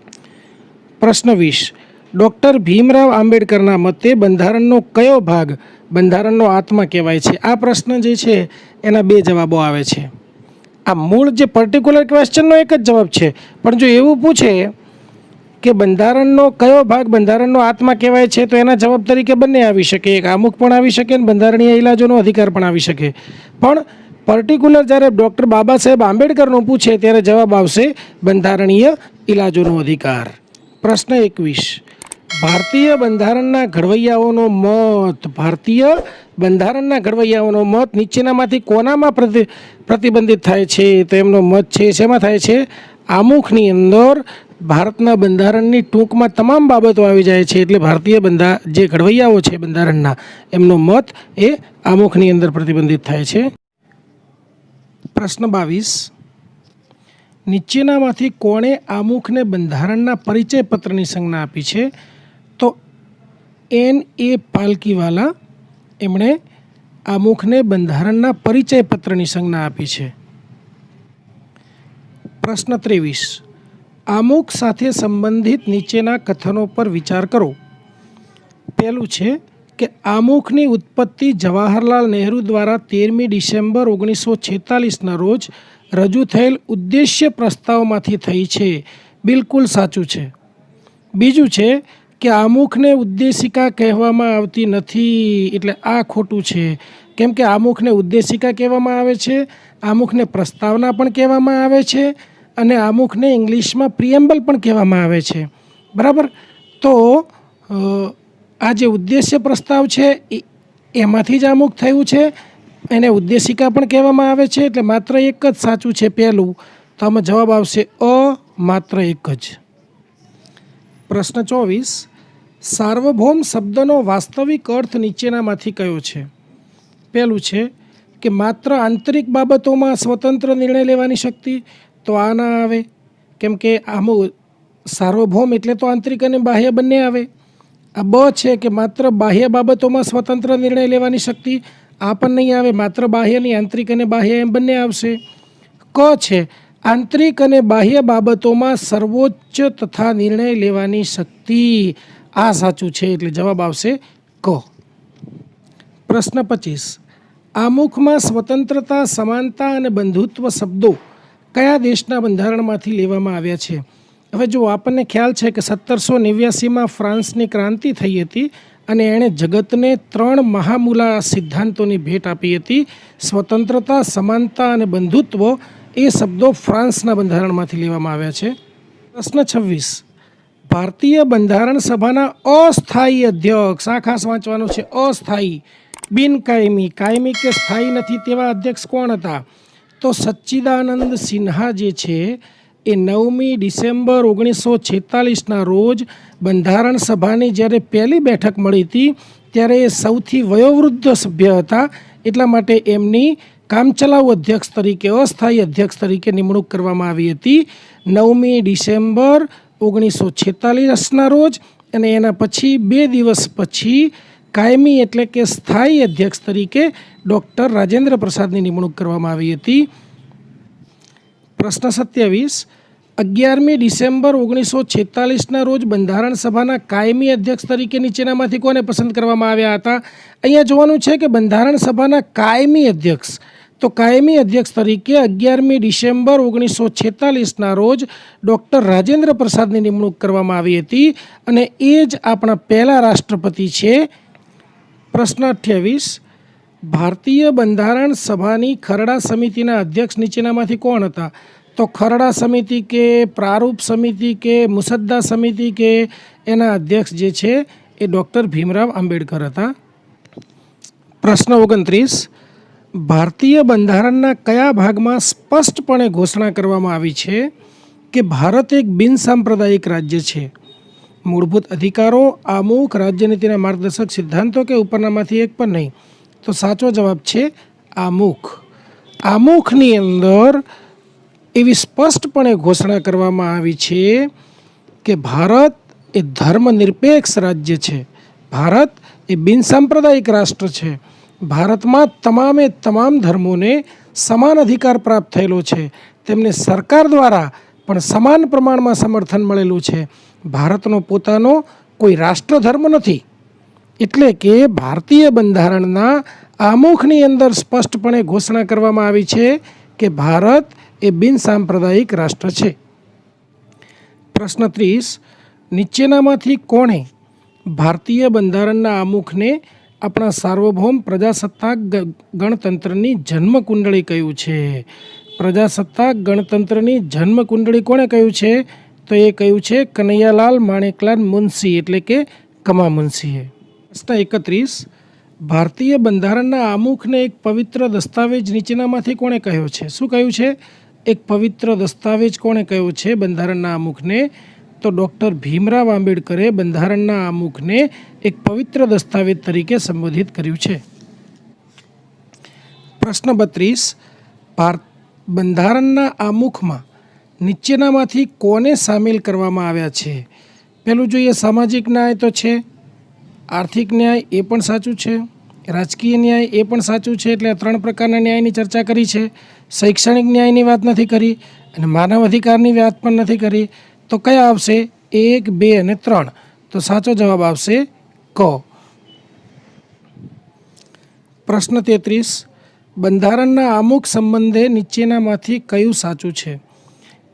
પ્રશ્ન 20. ડૉક્ટર ભીમરાવ આંબેડકરના મતે બંધારણનો કયો ભાગ બંધારણનો આત્મા કહેવાય છે? આ પ્રશ્ન જે છે એના બે જવાબો આવે છે. આ મૂળ જે પર્ટિક્યુલર ક્વેશ્ચનનો એક જ જવાબ છે, પણ જો એવું પૂછે કે બંધારણનો કયો ભાગ બંધારણનો આત્મા કહેવાય છે, તો એના જવાબ તરીકે બંને આવી શકે. એક આમુખ પણ આવી શકે અને બંધારણીય ઇલાજોનો અધિકાર પણ આવી શકે. પણ પર્ટિક્યુલર જ્યારે ડૉક્ટર બાબા સાહેબ આંબેડકરનું પૂછે ત્યારે જવાબ આવશે બંધારણીય ઇલાજોનો અધિકાર. પ્રશ્ન 21. ભારતીય બંધારણના ઘડવૈયાઓનો મત નીચેનામાંથી કોનામાં પ્રતિબંધિત થાય છે? તો એમનો મત છે શેમાં થાય છે? આમુખની અંદર ભારતના બંધારણની ટૂંકમાં તમામ બાબતો આવી જાય છે. એટલે ભારતીય જે ઘડવૈયાઓ છે બંધારણના, એમનો મત એ આમુખની અંદર પ્રતિબંધિત થાય છે. પ્રશ્ન 22. નીચેનામાંથી કોણે આમુખને બંધારણના પરિચય પત્રની સંજ્ઞા આપી છે? તો N.A. પાલકીવાલા એમણે આમુખને બંધારણના પરિચય પત્રની સંજ્ઞા આપી છે. પ્રશ્ન 23. આમુખ સાથે સંબંધિત નીચેના કથનો પર વિચાર કરો. પહેલું છે કે આમુખની ઉત્પત્તિ જવાહરલાલ નહેરુ દ્વારા 13મી ડિસેમ્બર 1946ના રોજ રજૂ થયેલ ઉદ્દેશ્ય પ્રસ્તાવમાંથી થઈ છે. બિલકુલ સાચું છે. બીજું છે કે આમુખને ઉદ્દેશિકા કહેવામાં આવતી નથી, એટલે આ ખોટું છે. કેમ કે આમુખને ઉદ્દેશિકા કહેવામાં આવે છે, આમુખને પ્રસ્તાવના પણ કહેવામાં આવે છે અને આમુખને ઇંગ્લિશમાં પ્રિએમ્બલ પણ કહેવામાં આવે છે. બરાબર? તો આ જે ઉદ્દેશ્ય પ્રસ્તાવ છે એમાંથી જ આમુખ થયું છે, એને ઉદ્દેશિકા પણ કહેવામાં આવે છે. એટલે માત્ર એક જ સાચું છે પહેલું. તો આમાં જવાબ આવશે માત્ર એક જ. પ્રશ્ન 24. સાર્વભૌમ શબ્દનો વાસ્તવિક અર્થ નીચેનામાંથી કયો છે? પહેલું છે કે માત્ર આંતરિક બાબતોમાં સ્વતંત્ર નિર્ણય લેવાની શક્તિ. તો આ ના આવે, કેમ કે આમાં સાર્વભૌમ એટલે તો આંતરિક અને બાહ્ય બંને આવે. આ બ છે કે માત્ર બાહ્ય બાબતોમાં સ્વતંત્ર નિર્ણય લેવાની શક્તિ. આ પણ નહીં આવે. માત્ર બાહ્ય નહીં, આંતરિક અને બાહ્ય એમ બંને આવશે. ક છે આંતરિક અને બાહ્ય બાબતોમાં સર્વોચ્ચ તથા નિર્ણય લેવાની શક્તિ. આ સાચું છે, એટલે જવાબ આવશે ક. પ્રશ્ન 25. આમુખમાં સ્વતંત્રતા, સમાનતા અને બંધુત્વ શબ્દો કયા દેશના બંધારણમાંથી લેવામાં આવ્યા છે? હવે જો આપણને ખ્યાલ છે કે 1789માં ફ્રાન્સની ક્રાંતિ થઈ હતી અને એણે જગતને 3 મહામૂલા સિદ્ધાંતોની ભેટ આપી હતી. સ્વતંત્રતા, સમાનતા અને બંધુત્વ એ શબ્દો ફ્રાન્સના બંધારણમાંથી લેવામાં આવ્યા છે. પ્રશ્ન 26. ભારતીય બંધારણ સભાના અસ્થાયી અધ્યક્ષ, આ ખાસ વાંચવાનું છે, અસ્થાયી, બિનકાયમી, કાયમી કે સ્થાયી નથી તેવા અધ્યક્ષ કોણ હતા? તો સચ્ચિદાનંદ સિન્હા જે છે એ 9મી ડિસેમ્બર 1946ના રોજ બંધારણ સભાની જ્યારે પહેલી બેઠક મળી હતી ત્યારે એ સૌથી વયોવૃદ્ધ સભ્ય હતા. એટલા માટે એમની કામચલાઉ અધ્યક્ષ તરીકે, અસ્થાયી અધ્યક્ષ તરીકે નિમણૂક કરવામાં આવી હતી 9મી ડિસેમ્બર 1946ના રોજ. અને એના પછી 2 દિવસ પછી કાયમી એટલે કે સ્થાયી અધ્યક્ષ તરીકે ડૉક્ટર રાજેન્દ્ર પ્રસાદની નિમણૂક કરવામાં આવી હતી. પ્રશ્ન 27. 11મી ડિસેમ્બર 1946ના રોજ બંધારણ સભાના કાયમી અધ્યક્ષ તરીકે નીચેનામાંથી કોને પસંદ કરવામાં આવ્યા હતા? અહીંયા જોવાનું છે કે બંધારણ સભાના કાયમી અધ્યક્ષ, તો કાયમી અધ્યક્ષ તરીકે 11મી ડિસેમ્બર 1946ના રોજ ડૉક્ટર રાજેન્દ્ર પ્રસાદની નિમણૂક કરવામાં આવી હતી અને એ જ આપણા પહેલા રાષ્ટ્રપતિ છે. પ્રશ્ન 28. ભારતીય બંધારણ સભાની ખરડા સમિતિના અધ્યક્ષ નીચેનામાંથી કોણ હતા? તો ખરડા સમિતિ કે પ્રારૂપ સમિતિ કે મુસદ્દા સમિતિ કે એના અધ્યક્ષ જે છે એ ડૉક્ટર ભીમરાવ આંબેડકર હતા. પ્રશ્ન 29. ભારતીય બંધારણના કયા ભાગમાં સ્પષ્ટપણે ઘોષણા કરવામાં આવી છે કે ભારત એક બિનસાંપ્રદાયિક રાજ્ય છે? મૂળભૂત અધિકારો, આમુખ, રાજ્યનીતિના માર્ગદર્શક સિદ્ધાંતો કે ઉપરનામાંથી એક પણ નહીં? તો સાચો જવાબ છે આમુખ. આમુખની અંદર એવી સ્પષ્ટપણે ઘોષણા કરવામાં આવી છે કે ભારત એ ધર્મનિરપેક્ષ રાજ્ય છે, ભારત એ બિનસાંપ્રદાયિક રાષ્ટ્ર છે, ભારતમાં તમામે તમામ ધર્મોને સમાન અધિકાર પ્રાપ્ત થયેલો છે, તેમને સરકાર દ્વારા પણ સમાન પ્રમાણમાં સમર્થન મળેલું છે. ભારતનો પોતાનો કોઈ રાષ્ટ્રધર્મ નથી. એટલે કે ભારતીય બંધારણના આમુખની અંદર સ્પષ્ટપણે ઘોષણા કરવામાં આવી છે કે ભારત એ બિનસાંપ્રદાયિક રાષ્ટ્ર છે. પ્રશ્ન 30. નીચેનામાંથી કોણે ભારતીય બંધારણના આમુખને આપણા સાર્વભૌમ પ્રજાસત્તાક ગણતંત્રની જન્મકુંડળી કહ્યું છે? પ્રજાસત્તાક ગણતંત્રની જન્મકુંડળી કોણે કહ્યું છે? તો એ કહ્યું છે કનૈયાલાલ માણેકલાલ મુનશી એટલે કે કમા મુનશીએ. પ્રશ્ન 31. ભારતીય બંધારણના આમુખને એક પવિત્ર દસ્તાવેજ નીચેનામાંથી કોણે કહ્યો છે? શું કહ્યું છે? એક પવિત્ર દસ્તાવેજ કોણે કહ્યું છે બંધારણના આમુખને? તો ડૉક્ટર ભીમરાવ આંબેડકરે બંધારણના આમુખને એક પવિત્ર દસ્તાવેજ તરીકે સંબોધિત કર્યું છે. પ્રશ્ન 32. બંધારણના આમુખમાં નીચેનામાંથી કોને સામેલ કરવામાં આવ્યા છે? પહેલું જોઈએ સામાજિક ન્યાય તો છે, આર્થિક ન્યાય એ પણ સાચું છે, રાજકીય ન્યાય એ પણ સાચું છે. એટલે આ 3 પ્રકારના ન્યાયની ચર્ચા કરી છે. શૈક્ષણિક ન્યાયની વાત નથી કરી અને માનવ અધિકારની વાત પણ નથી કરી. તો કયા આવશે? 1, 2 અને 3. તો સાચો જવાબ આવશે ક. પ્રશ્ન 33. બંધારણના આમુખ સંબંધે નીચેનામાંથી કયું સાચું છે?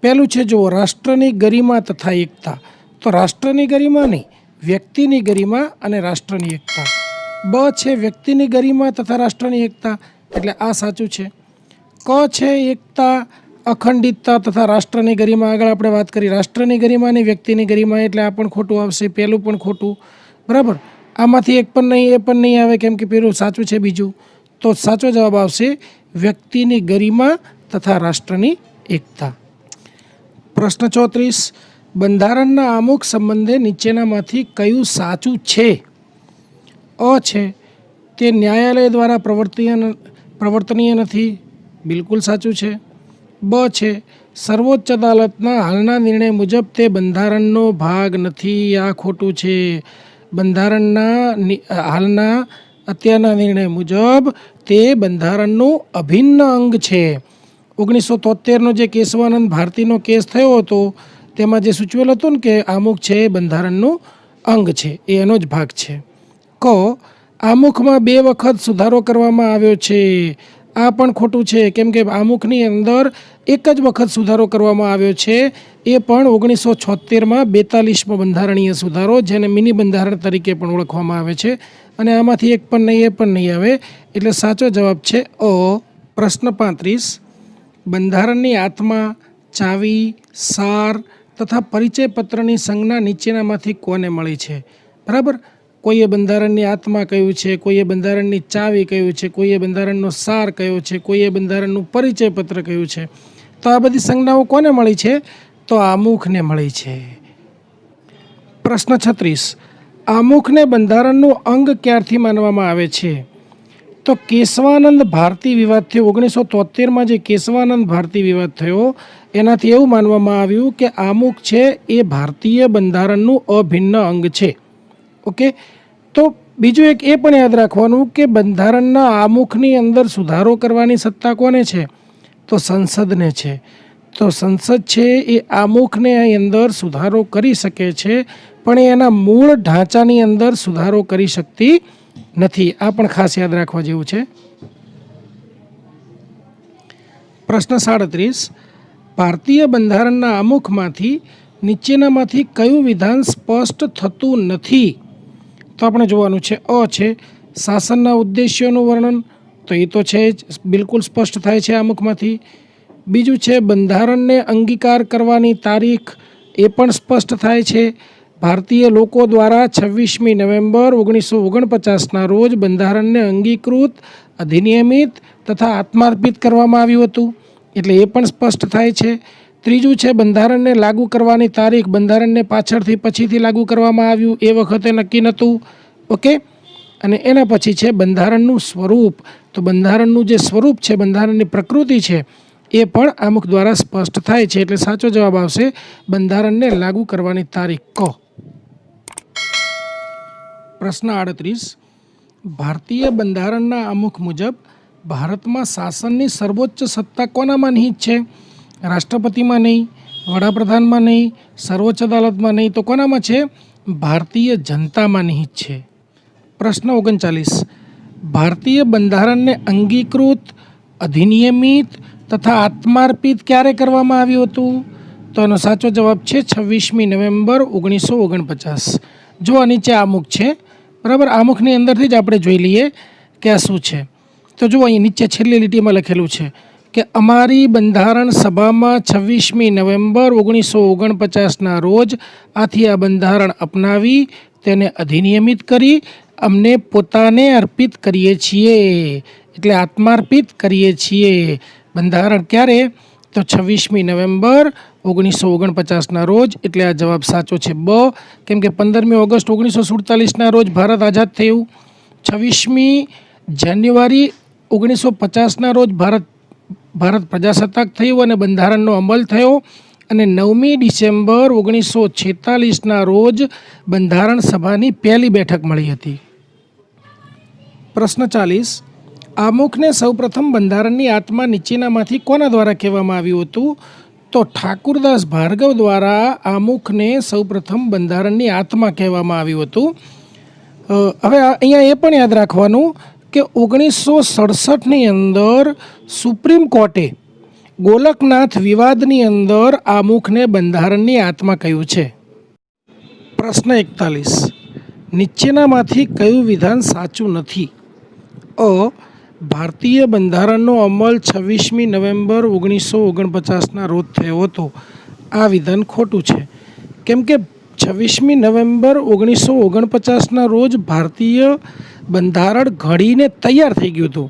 પહેલું છે જુઓ, રાષ્ટ્રની ગરિમા તથા એકતા. તો રાષ્ટ્રની ગરિમા નહીં, વ્યક્તિની ગરિમા અને રાષ્ટ્રની એકતા. બ છે વ્યક્તિની ગરિમા તથા રાષ્ટ્રની એકતા, એટલે આ સાચું છે. ક છે એકતા, અખંડિતતા તથા રાષ્ટ્રની ગરિમા. આગળ આપણે વાત કરી રાષ્ટ્રની ગરિમા અને વ્યક્તિની ગરિમા, એટલે આ પણ ખોટું આવશે. પહેલું પણ ખોટું. બરાબર. આમાંથી એક પણ નહીં, એ પણ નહીં આવે, કેમ કે પેલું સાચું છે બીજું. તો સાચો જવાબ આવશે વ્યક્તિની ગરિમા તથા રાષ્ટ્રની એકતા. પ્રશ્ન 34. બંધારણના આમુખ સંબંધે નીચેનામાંથી કયું સાચું છે? અ છે તે ન્યાયાલય દ્વારા પ્રવર્તનીય નથી. બિલકુલ સાચું છે. બ છે સર્વોચ્ચ અદાલતના હાલના નિર્ણય મુજબ તે બંધારણનો ભાગ નથી. આ ખોટું છે. બંધારણના હાલના અત્યારના નિર્ણય મુજબ તે બંધારણનું અભિન્ન અંગ છે. 1973નો જે કેશવાનંદ ભારતીનો કેસ થયો હતો તેમાં જે સૂચવેલ હતું ને કે આમુખ છે એ બંધારણનું અંગ છે, એ એનો જ ભાગ છે. ક આમુખમાં 2 વખત સુધારો કરવામાં આવ્યો છે. આ પણ ખોટું છે, કેમ કે આમુખની અંદર એક જ વખત સુધારો કરવામાં આવ્યો છે, એ પણ 1976માં 42મો બંધારણીય સુધારો, જેને મિની બંધારણ તરીકે પણ ઓળખવામાં આવે છે. અને આમાંથી એક પણ નહીં, એ પણ નહીં આવે, એટલે સાચો જવાબ છે અ. પ્રશ્ન 35. બંધારણની આત્મા, ચાવી, સાર તથા પરિચય પત્રની સંજ્ઞા નીચેનામાંથી કોને મળી છે? બરાબર. કોઈએ બંધારણની આત્મા કહ્યું છે, કોઈએ બંધારણની ચાવી કહ્યું છે, કોઈએ બંધારણનો સાર કહ્યો છે, કોઈએ બંધારણનું પરિચય પત્ર કહ્યું છે. તો આ બધી સંજ્ઞાઓ કોને મળી છે? તો આમુખને મળી છે. પ્રશ્ન 36. આમુખને બંધારણનું અંગ ક્યારથી માનવામાં આવે છે? તો કેશવાનંદ ભારતી વિવાદ થયો 1973માં, જે કેશવાનંદ ભારતી વિવાદ થયો એનાથી એવું માનવામાં આવ્યું કે આમુખ છે એ ભારતીય બંધારણનું અભિન્ન અંગ છે. ઓકે. તો બીજું એક એ પણ યાદ રાખવાનું કે બંધારણના આમુખની અંદર સુધારો કરવાની સત્તા કોને છે? તો સંસદને છે. તો સંસદ છે એ આમુખને અંદર સુધારો કરી શકે છે, પણ એના મૂળ ઢાંચાની અંદર સુધારો કરી શકતી નથી. આ પણ ખાસ યાદ રાખવા જેવું છે. પ્રશ્ન 37. ભારતીય બંધારણના આમુખમાંથી નીચેનામાંથી કયું વિધાન સ્પષ્ટ થતું નથી? તો આપણે જોવાનું છે. અ છે શાસનના ઉદ્દેશ્યોનું વર્ણન. તો એ તો છે જ, બિલકુલ સ્પષ્ટ થાય છે આમુખમાંથી. બીજું છે બંધારણને અંગીકાર કરવાની તારીખ. એ પણ સ્પષ્ટ થાય છે. ભારતીય લોકો દ્વારા 26મી નવેમ્બર 1949ના રોજ બંધારણને અંગીકૃત, અધિનિયમિત તથા આત્માર્પિત કરવામાં આવ્યું હતું, એટલે એ પણ સ્પષ્ટ થાય છે. ત્રીજું છે બંધારણને લાગુ કરવાની તારીખ. બંધારણને પાછળથી પછીથી લાગુ કરવામાં આવ્યું, એ વખતે નક્કી નહોતું. ઓકે. અને એના પછી છે બંધારણનું સ્વરૂપ. તો બંધારણનું જે સ્વરૂપ છે, બંધારણની પ્રકૃતિ છે, એ પણ આમુખ દ્વારા સ્પષ્ટ થાય છે. એટલે સાચો જવાબ આવશે બંધારણને લાગુ કરવાની તારીખ ક. પ્રશ્ન 38. ભારતીય બંધારણના આમુખ મુજબ ભારતમાં શાસનની સર્વોચ્ચ સત્તા કોનામાં નિહિત છે? રાષ્ટ્રપતિમાં નહીં, વડાપ્રધાનમાં નહીં, સર્વોચ્ચ અદાલતમાં નહીં, તો કોનામાં છે? ભારતીય જનતામાં નિહિત છે? પ્રશ્ન 39, ભારતીય બંધારણને અંગીકૃત, અધિનિયમિત તથા આત્માર્પિત ક્યારે કરવામાં આવ્યું હતું? તો એનો સાચો જવાબ છે 26મી નવેમ્બર 1949. જો આ નીચે આમુખ છે, બરાબર, આમુખની અંદરથી જ આપણે જોઈ લઈએ કે આ શું છે. તો જુઓ અહીં નીચે છેલ્લી લીટીમાં લખેલું છે કે અમારી બંધારણ સભામાં 26મી નવેમ્બર 1949ના રોજ આથી આ બંધારણ અપનાવી તેને અધિનિયમિત કરી અમને પોતાને અર્પિત કરીએ છીએ, એટલે આત્માર્પિત કરીએ છીએ. બંધારણ ક્યારે? તો 26મી નવેમ્બર 1949ના રોજ, એટલે આ જવાબ સાચો છે બ. કેમ કે 15મી ઓગસ્ટ 1947ના રોજ ભારત આઝાદ થયું. 26મી જાન્યુઆરી 1950ના રોજ ભારત પ્રજાસત્તાક થયું અને બંધારણનો અમલ થયો. અને 9મી ડિસેમ્બર 1946ના રોજ બંધારણ સભાની પહેલી બેઠક મળી હતી. પ્રશ્ન 40, આમુખને સૌપ્રથમ બંધારણની આત્મા નીચેનામાંથી કોના દ્વારા કહેવામાં આવ્યું હતું? તો ઠાકુરદાસ ભાર્ગવ દ્વારા આમુખને સૌપ્રથમ બંધારણની આત્મા કહેવામાં આવ્યું હતું. હવે અહીંયા એ પણ યાદ રાખવાનું કે 1967ની અંદર સુપ્રીમ કોર્ટે ગોલકનાથ વિવાદની અંદર આમુખને બંધારણની આત્મા કહ્યું છે. પ્રશ્ન 41, નીચેનામાંથી કયું વિધાન સાચું નથી? અ, ભારતીય બંધારણનો અમલ 26મી નવેમ્બર 1949ના રોજ થયો હતો. આ વિધાન ખોટું છે. કેમ કે 26મી નવેમ્બર 1949ના રોજ ભારતીય બંધારણ ઘડીને તૈયાર થઈ ગયું હતું.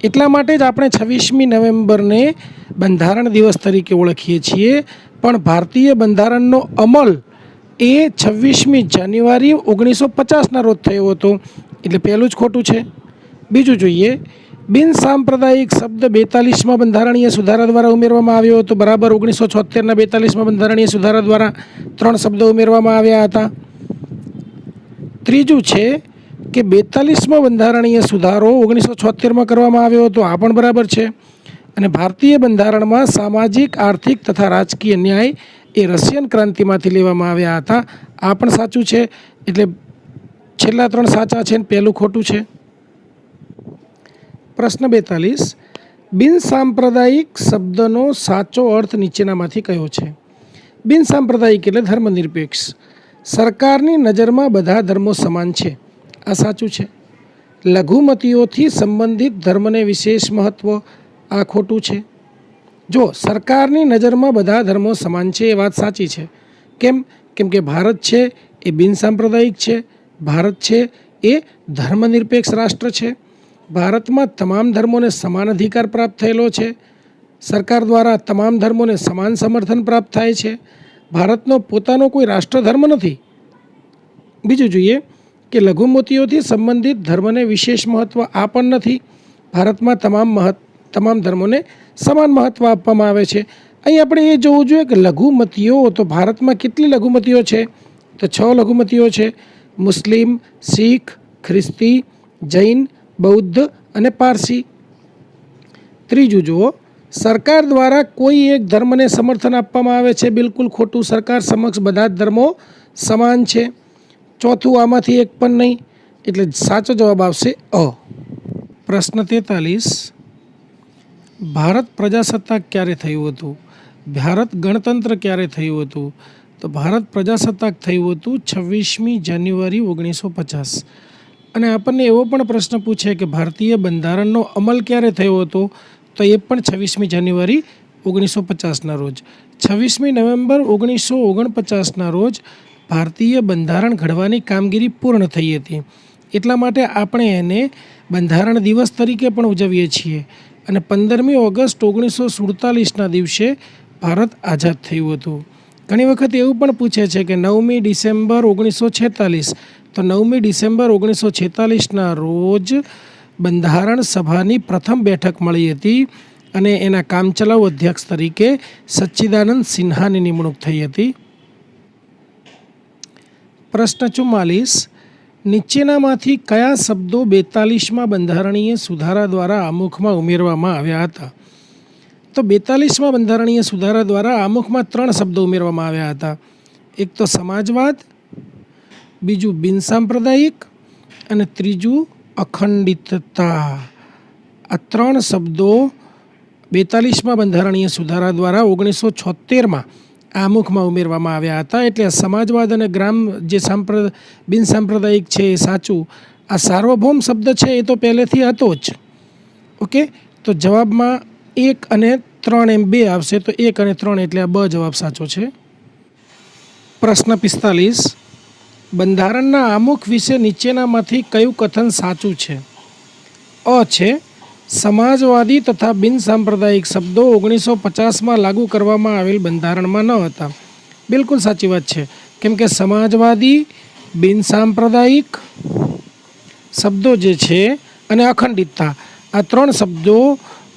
એટલા માટે જ આપણે 26મી નવેમ્બરને બંધારણ દિવસ તરીકે ઓળખીએ છીએ. પણ ભારતીય બંધારણનો અમલ એ 26મી જાન્યુઆરી 1950ના રોજ થયો હતો, એટલે પહેલું જ ખોટું છે. બીજું જોઈએ, બિન સાંપ્રદાયિક શબ્દ 42માં બંધારણીય સુધારા દ્વારા ઉમેરવામાં આવ્યો હતો. બરાબર, 1976ના 42માં બંધારણીય સુધારા દ્વારા 3 શબ્દો ઉમેરવામાં આવ્યા હતા. ત્રીજું છે કે 42માં બંધારણીય સુધારો 1976માં કરવામાં આવ્યો હતો. આ પણ બરાબર છે. અને ભારતીય બંધારણમાં સામાજિક, આર્થિક તથા રાજકીય ન્યાય એ રશિયન ક્રાંતિમાંથી લેવામાં આવ્યા હતા. આ પણ સાચું છે. એટલે છેલ્લા 3 સાચા છે અને પહેલું ખોટું છે. પ્રશ્ન 42, બિન સાંપ્રદાયિક શબ્દનો સાચો અર્થ નીચેનામાંથી કયો છે? બિન સાંપ્રદાયિક એટલે ધર્મનિરપેક્ષ. સરકારની નજરમાં બધા ધર્મો સમાન છે. આ સાચું છે. લઘુમતીઓથી સંબંધિત ધર્મને વિશેષ મહત્ત્વ. આ ખોટું છે. જો સરકારની નજરમાં બધા ધર્મો સમાન છે એ વાત સાચી છે. કેમ કે ભારત છે એ બિન સાંપ્રદાયિક છે. ભારત છે એ ધર્મનિરપેક્ષ રાષ્ટ્ર છે. ભારતમાં તમામ ધર્મોને સમાન અધિકાર પ્રાપ્ત થયેલો છે. સરકાર દ્વારા તમામ ધર્મોને સમાન સમર્થન પ્રાપ્ત થાય છે. ભારતનો પોતાનો કોઈ રાષ્ટ્રધર્મ નથી. બીજું જોઈએ કે લઘુમતીઓથી સંબંધિત ધર્મને વિશેષ મહત્ત્વ. આ પણ નથી. ભારતમાં તમામ ધર્મોને સમાન મહત્ત્વ આપવામાં આવે છે. અહીં આપણે એ જોવું જોઈએ કે લઘુમતીઓ, તો ભારતમાં કેટલી લઘુમતીઓ છે? તો 6 લઘુમતીઓ છે. મુસ્લિમ, શીખ, ખ્રિસ્તી, જૈન, બૌદ્ધ અને પારસી. ત્રીજું જુઓ, સરકાર દ્વારા કોઈ એક ધર્મને સમર્થન આપવામાં આવે છે. બિલકુલ ખોટું. સરકાર સમક્ષ બધા જ ધર્મો સમાન છે. ચોથું, આમાંથી એક પણ નહીં. એટલે સાચો જવાબ આવશે અ. પ્રશ્ન 43, ભારત પ્રજાસત્તાક ક્યારે થયું હતું? ભારત ગણતંત્ર ક્યારે થયું હતું? તો ભારત પ્રજાસત્તાક થયું હતું 26મી જાન્યુઆરી 1950. અને આપણને એવો પણ પ્રશ્ન પૂછે કે ભારતીય બંધારણનો અમલ ક્યારે થયો હતો? તો એ પણ 26મી જાન્યુઆરી 1950ના રોજ. 26મી નવેમ્બર 1949ના રોજ ભારતીય બંધારણ ઘડવાની કામગીરી પૂર્ણ થઈ હતી. એટલા માટે આપણે એને બંધારણ દિવસ તરીકે પણ ઉજવીએ છીએ. અને 15મી ઓગસ્ટ 1947ના દિવસે ભારત આઝાદ થયું હતું. ઘણી વખત એવું પણ પૂછે છે કે 9મી ડિસેમ્બર 1946, તો 9મી ડિસેમ્બર 1946ના રોજ બંધારણ સભાની પ્રથમ બેઠક મળી હતી અને એના કામચલાઉ અધ્યક્ષ તરીકે સચ્ચિદાનંદ સિન્હાની નિમણૂક થઈ હતી. પ્રશ્ન 44, નીચેનામાંથી કયા શબ્દો 42માં બંધારણીય સુધારા દ્વારા આમુખમાં ઉમેરવામાં આવ્યા હતા? તો 42માં બંધારણીય સુધારા દ્વારા આમુખમાં 3 શબ્દો ઉમેરવામાં આવ્યા હતા. એક તો સમાજવાદ, બીજું બિનસાંપ્રદાયિક અને ત્રીજું અખંડિતતા. આ ત્રણ શબ્દો 42માં બંધારણીય સુધારા દ્વારા 1976માં આમુખમાં ઉમેરવામાં આવ્યા હતા. એટલે સમાજવાદ અને જે બિનસાંપ્રદાયિક છે એ સાચું. આ સાર્વભૌમ શબ્દ છે એ તો પહેલેથી હતો જ. ઓકે, તો જવાબમાં 1 અને 3 એમ 2 આવશે, તો 1 અને 3 એટલે આ બ જવાબ સાચો છે. પ્રશ્ન 45. બંધારણના આમુખ વિશે નીચેનામાંથી કયું કથન સાચું છે? અ છે સમાજવાદી તથા બિનસાંપ્રદાયિક શબ્દો 1950માં લાગુ કરવામાં આવેલ બંધારણમાં ન હતા. બિલકુલ સાચી વાત છે, કેમ કે સમાજવાદી, બિનસાંપ્રદાયિક શબ્દો જે છે અને અખંડિતતા, આ ત્રણ શબ્દો